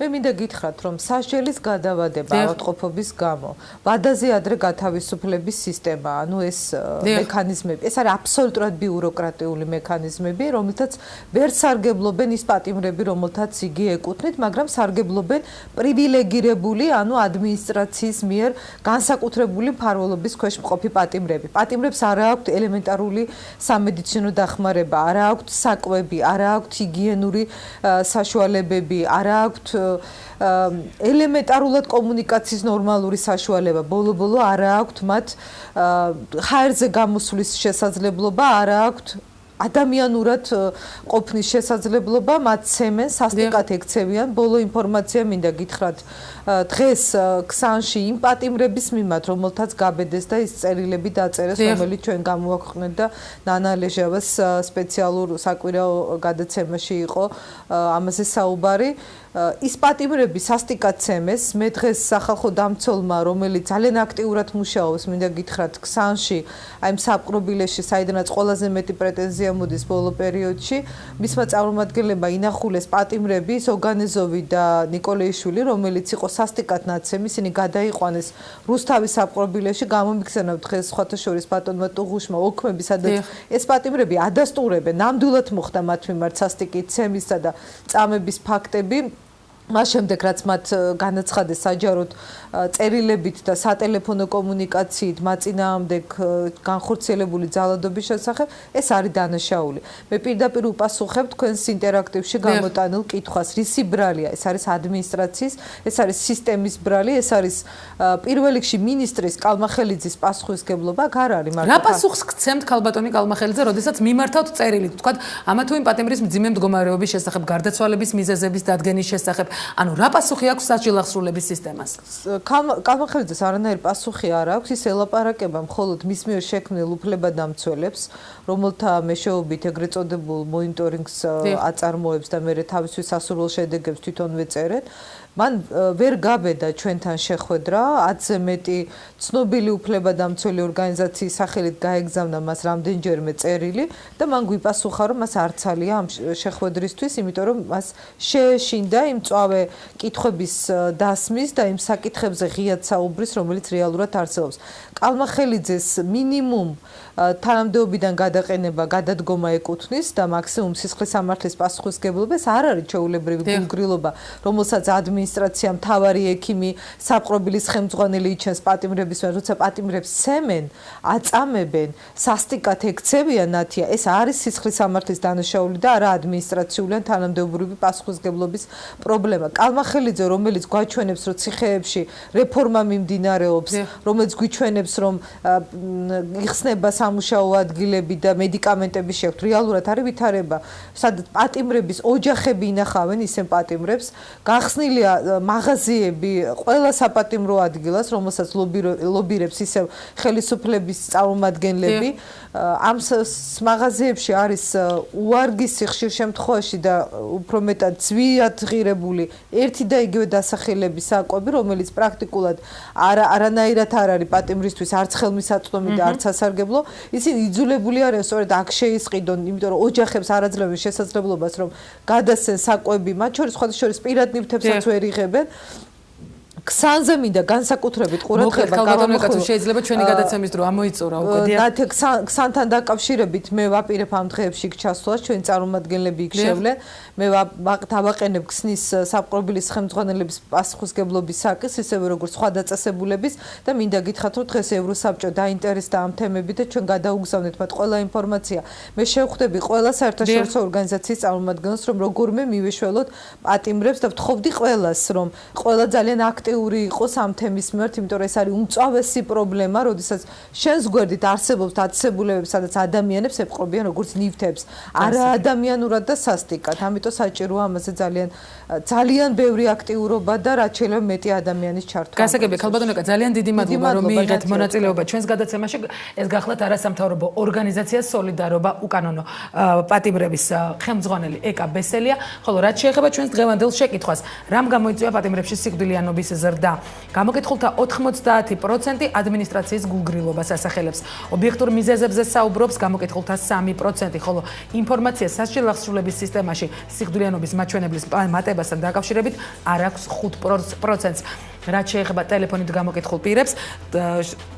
მე მინდა გითხრათ, რომ სასჯელის გადავადება ავადმყოფობის გამო, ვადაზე ადრე გათავისუფლების სისტემა, ანუ ეს მექანიზმები, ეს არის აბსოლუტურად ბიუროკრატიული მექანიზმები, რომელთაც ვერ სარგებლობენ ის პატიმრები, რომელთაც იგი ეკუთვნით, მაგრამ სარგებლობენ პრივილეგირებული, ანუ ადმინისტრაციის მიერ განსაკუთრებული მფარველობის ქვეშ მყოფი პატიმრები. პატიმრებს არ აქვთ ელემენტარული სამედიცინო დახმარება, არ აქვთ საკვები, არ აქვთ ჰიგიენური საშუალებები, არ აქვთ ელემენტარულად კომუნიკაციის ნორმალური საშუალება. ბოლო-ბოლო არ აქვთ მათ ჰაერზე გამოსვლის შესაძლებლობა, არ აქვთ ადამიანურად ყოფნის შესაძლებლობა, მათ ცემენ, სასტიკად ექცევიან. ბოლო ინფორმაცია მინდა გითხრათ, დღეს ქსანში იმ პატიმრების მიმართ, რომელთაც გაბედეს და ის წერილები დაწერეს, რომელიც ჩვენ გამოვაქვეყნეთ და ნანა ლეჟავას სპეციალურ საკვირაო გადაცემაში იყო ამაზე საუბარი. ის პატიმრები სასტიკად ცემეს. მე დღეს სახალხო დამცველმა, რომელიც ძალიან აქტიურად მუშაობს, მინდა გითხრათ, ქსანში, აი საპყრობილეში, საიდანაც ყველაზე მეტი პრეტენზია მოდის ბოლო პერიოდში, მისმა წარმომადგენლებმა ინახულეს პატიმრები, სოგანეზოვი და ნიკოლეიშვილი, რომელიც იყო სასტიკად ნაცემი, ისინი გადაიყვანეს რუსთავის საპყრობილეში, გამომიგზავნა დღეს სხვათა შორის ბატონმა ტუღუშმა ოქმები, სადაც ეს პატიმრები ადასტურებენ, ნამდვილად მოხდა მათ მიმართ სასტიკით ცემისა და წამების ფაქტები. მას შემდეგ რაც მათ განაცხადეს საჯაროდ წერილებით და სატელეფონო კომუნიკაციით მაწინააღმდეგ განხორციელებული ძალადობის შესახებ, ეს არის დანაშაული. მე პირდაპირ უპასუხებ თქვენს ინტერაქტივში გამოტანილ კითხვას, რისი ბრალია? ეს არის ადმინისტრაციის, ეს არის სისტემის ბრალი, ეს არის პირველ რიგში მინისტრის კალმახელიძის პასუხისმგებლობა, აქ არ არის რა პასუხს გცემთ ქალბატონი კალმახელიძე, როდესაც მიმართავთ წერილით, თქვა ამა თუ იმ პატიმრის მძიმე მდგომარეობის შესახებ, გარდაცვალების მიზეზების დადგენის შესახებ, ანუ რა პასუხი აქვს სასჯელ აღსრულების სისტემას? კალმახელიძეს არანაირი პასუხი არ აქვს, ის ელაპარაკება მხოლოდ მის მიერ შექმნილ უფლებადამცველებს, რომელთა მეშვეობით ეგრეთ წოდებულ მონიტორინგს აწარმოებს და მერე თავისთვის სასურველ შედეგებს თვითონვე წერენ. მან ვერ გაბედა ჩვენთან შეხვედრა, 10-ზე მეტი ცნობილი უფლებადამცველი ორგანიზაციის სახელით გაეგზავნა მას რამდენჯერმე წერილი და მან გვიპასუხა, რომ მას არ ცალია ამ შეხვედრისთვის, იმიტომ რომ მას შეეშინდა იმ მწვავე კითხვების დასმის და იმ საკითხებზე ღიად საუბრის, რომელიც რეალურად არსებობს. კალმახელიძეს მინიმუმ თანამდებობიდან გადაყენება, გადადგომა ეკუთვნის და მაქსიმუმ სისხლის სამართლის პასუხისმგებლობას არ არის ჩვეულებრივი გულგრილობა, რომელსაც ადმინისტრაცია, მთავარი ექიმი, საპყრობილის ხელმძღვანელი იჩენს პატიმრების, როცა პატიმრებს სემენ, აწამებენ, სასტიკად ექცევიან ნათია, ეს არის სისხლის სამართლის დანაშაული და არა ადმინისტრაციული ან თანამდებობრივი პასუხისმგებლობის პრობლემა. კალმახელიძე, რომელიც გვაჩვენებს, რომ ციხეებში რეფორმა მიმდინარეობს, რომელიც გვიჩვენებს, რომ იხსნება სამუშაო ადგილები და მედიკამენტები შეხვთ, რეალურად არის ვითარება, სადაც პატიმრების ოჯახები ინახავენ ისე პატიმრებს, გახსნილია მაღაზიები ყველა საპატიმრო ადგილას, რომელსაც ლობირებს ისევ ხელისუფლების წარმომადგენლები. ამ მაღაზიებში არის უარგისი ხშირ შემთხვევაში და უფრო მეტად ძვიად ღირებული ერთი და იგივე დასახელების საკვები, რომელიც პრაქტიკულად არანაირად არ არის პატიმრისთვის არც ხელმისაწვდომი და არც სასარგებლო. ისინი იძულებული არიან სწორედ აქ შეისყიდონ, იმიტომ რომ ოჯახებს არ აძლევენ შესაძლებლობას, რომ გადასცენ საკვები, მათ შორის სხვადასხვა პირად ნივთებსაც ვერ იღებენ. ქსანზე მინდა განსაკუთრებით ყურადღება გავამახვილო. შეიძლება ჩვენი გადაცემის დრო ამოიწურა უკვე. ნათე ქსანთან დაკავშირებით მე ვაპირებ ამ დღეებში იქ ჩასვლას, ჩვენი წარმომადგენლები იქ შევლენ. მე დავაყენებ ქსნის საპყრობილის ხელმძღვანელების პასუხისმგებლობის საკითხს, ისევე როგორც სხვა დაწესებულების და მინდა გითხრათ, რომ დღეს ევროსაბჭო დაინტერესდა ამ თემებით და ჩვენ გადაუგზავნეთ მათ ყველა ინფორმაცია. მე შევხვდები ყველა საერთაშორისო ორგანიზაციის წარმომადგენლებს, რომ როგორმე მივეშველოთ პატიმრებს და ვთხოვდი ყველას, რომ ყველა ძალიან აქტიური იყოს ამ თემის მიმართ, იმიტომ რომ ეს არის უმწვავესი პრობლემა, როდესაც შენს გვერდით არსებობს დაწესებულებები, სადაც ადამიანებს ეპყრობიან როგორც ნივთებს, არა ადამიანურად და სასტიკად. ამიტომ საჭიროა ამაზე ძალიან ბევრი აქტიურობა და რაც შეიძლება მეტი ადამიანის ჩართვა. გასაგებია, ქალბატონიკა, ძალიან დიდი მადლობა, რომ მიიღეთ მონაწილეობა ჩვენს გადაცემაში. ეს გახლავთ არასამთავრობო ორგანიზაცია სოლიდარობა უკანონო პატიმრების ხელმძღვანელი ეკა ბესელია, ხოლო რაც შეეხება ჩვენს დღევანდელ შეკითხვას, რამ გამოიწვია პატიმრებში სიკვდილიანობის ზრდა? გამოკითხულთა 90% ადმინისტრაციის გულგრილობას ასახელებს. ობიექტურ მიზეზებზე საუბრობს გამოკითხულთა 3%, ხოლო ინფორმაცია სასჯელ-აღსრულების სისტემაში სიკვდილიანობის მაჩვენებლის მატებასთან დაკავშირებით არ აქვს 5%-ს. რაც შეეხება ტელეფონით გამოკითხულ პირებს,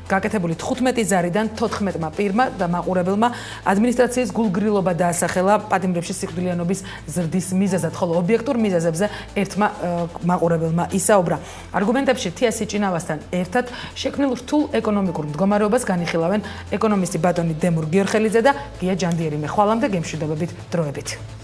გაკეთებული 15 ზარიდან 14 პირმა და მაყურებელმა ადმინისტრაციის გულგრილობა დაასახელა პატიმრებში სიკვდილიანობის ზრდის მიზეზად, ხოლო ობიექტურ მიზეზებზე ერთმა მაყურებელმა ისაუბრა. არგუმენტებში თია სიჭინავასთან ერთად შექმნილ რთულ ეკონომიკურ მდგომარეობას განიხილავენ ეკონომისტი ბატონი დემურ გიორხელიძე და გია ჯანდიერი. მე ხვალამდე გემშვიდობებით დროებით.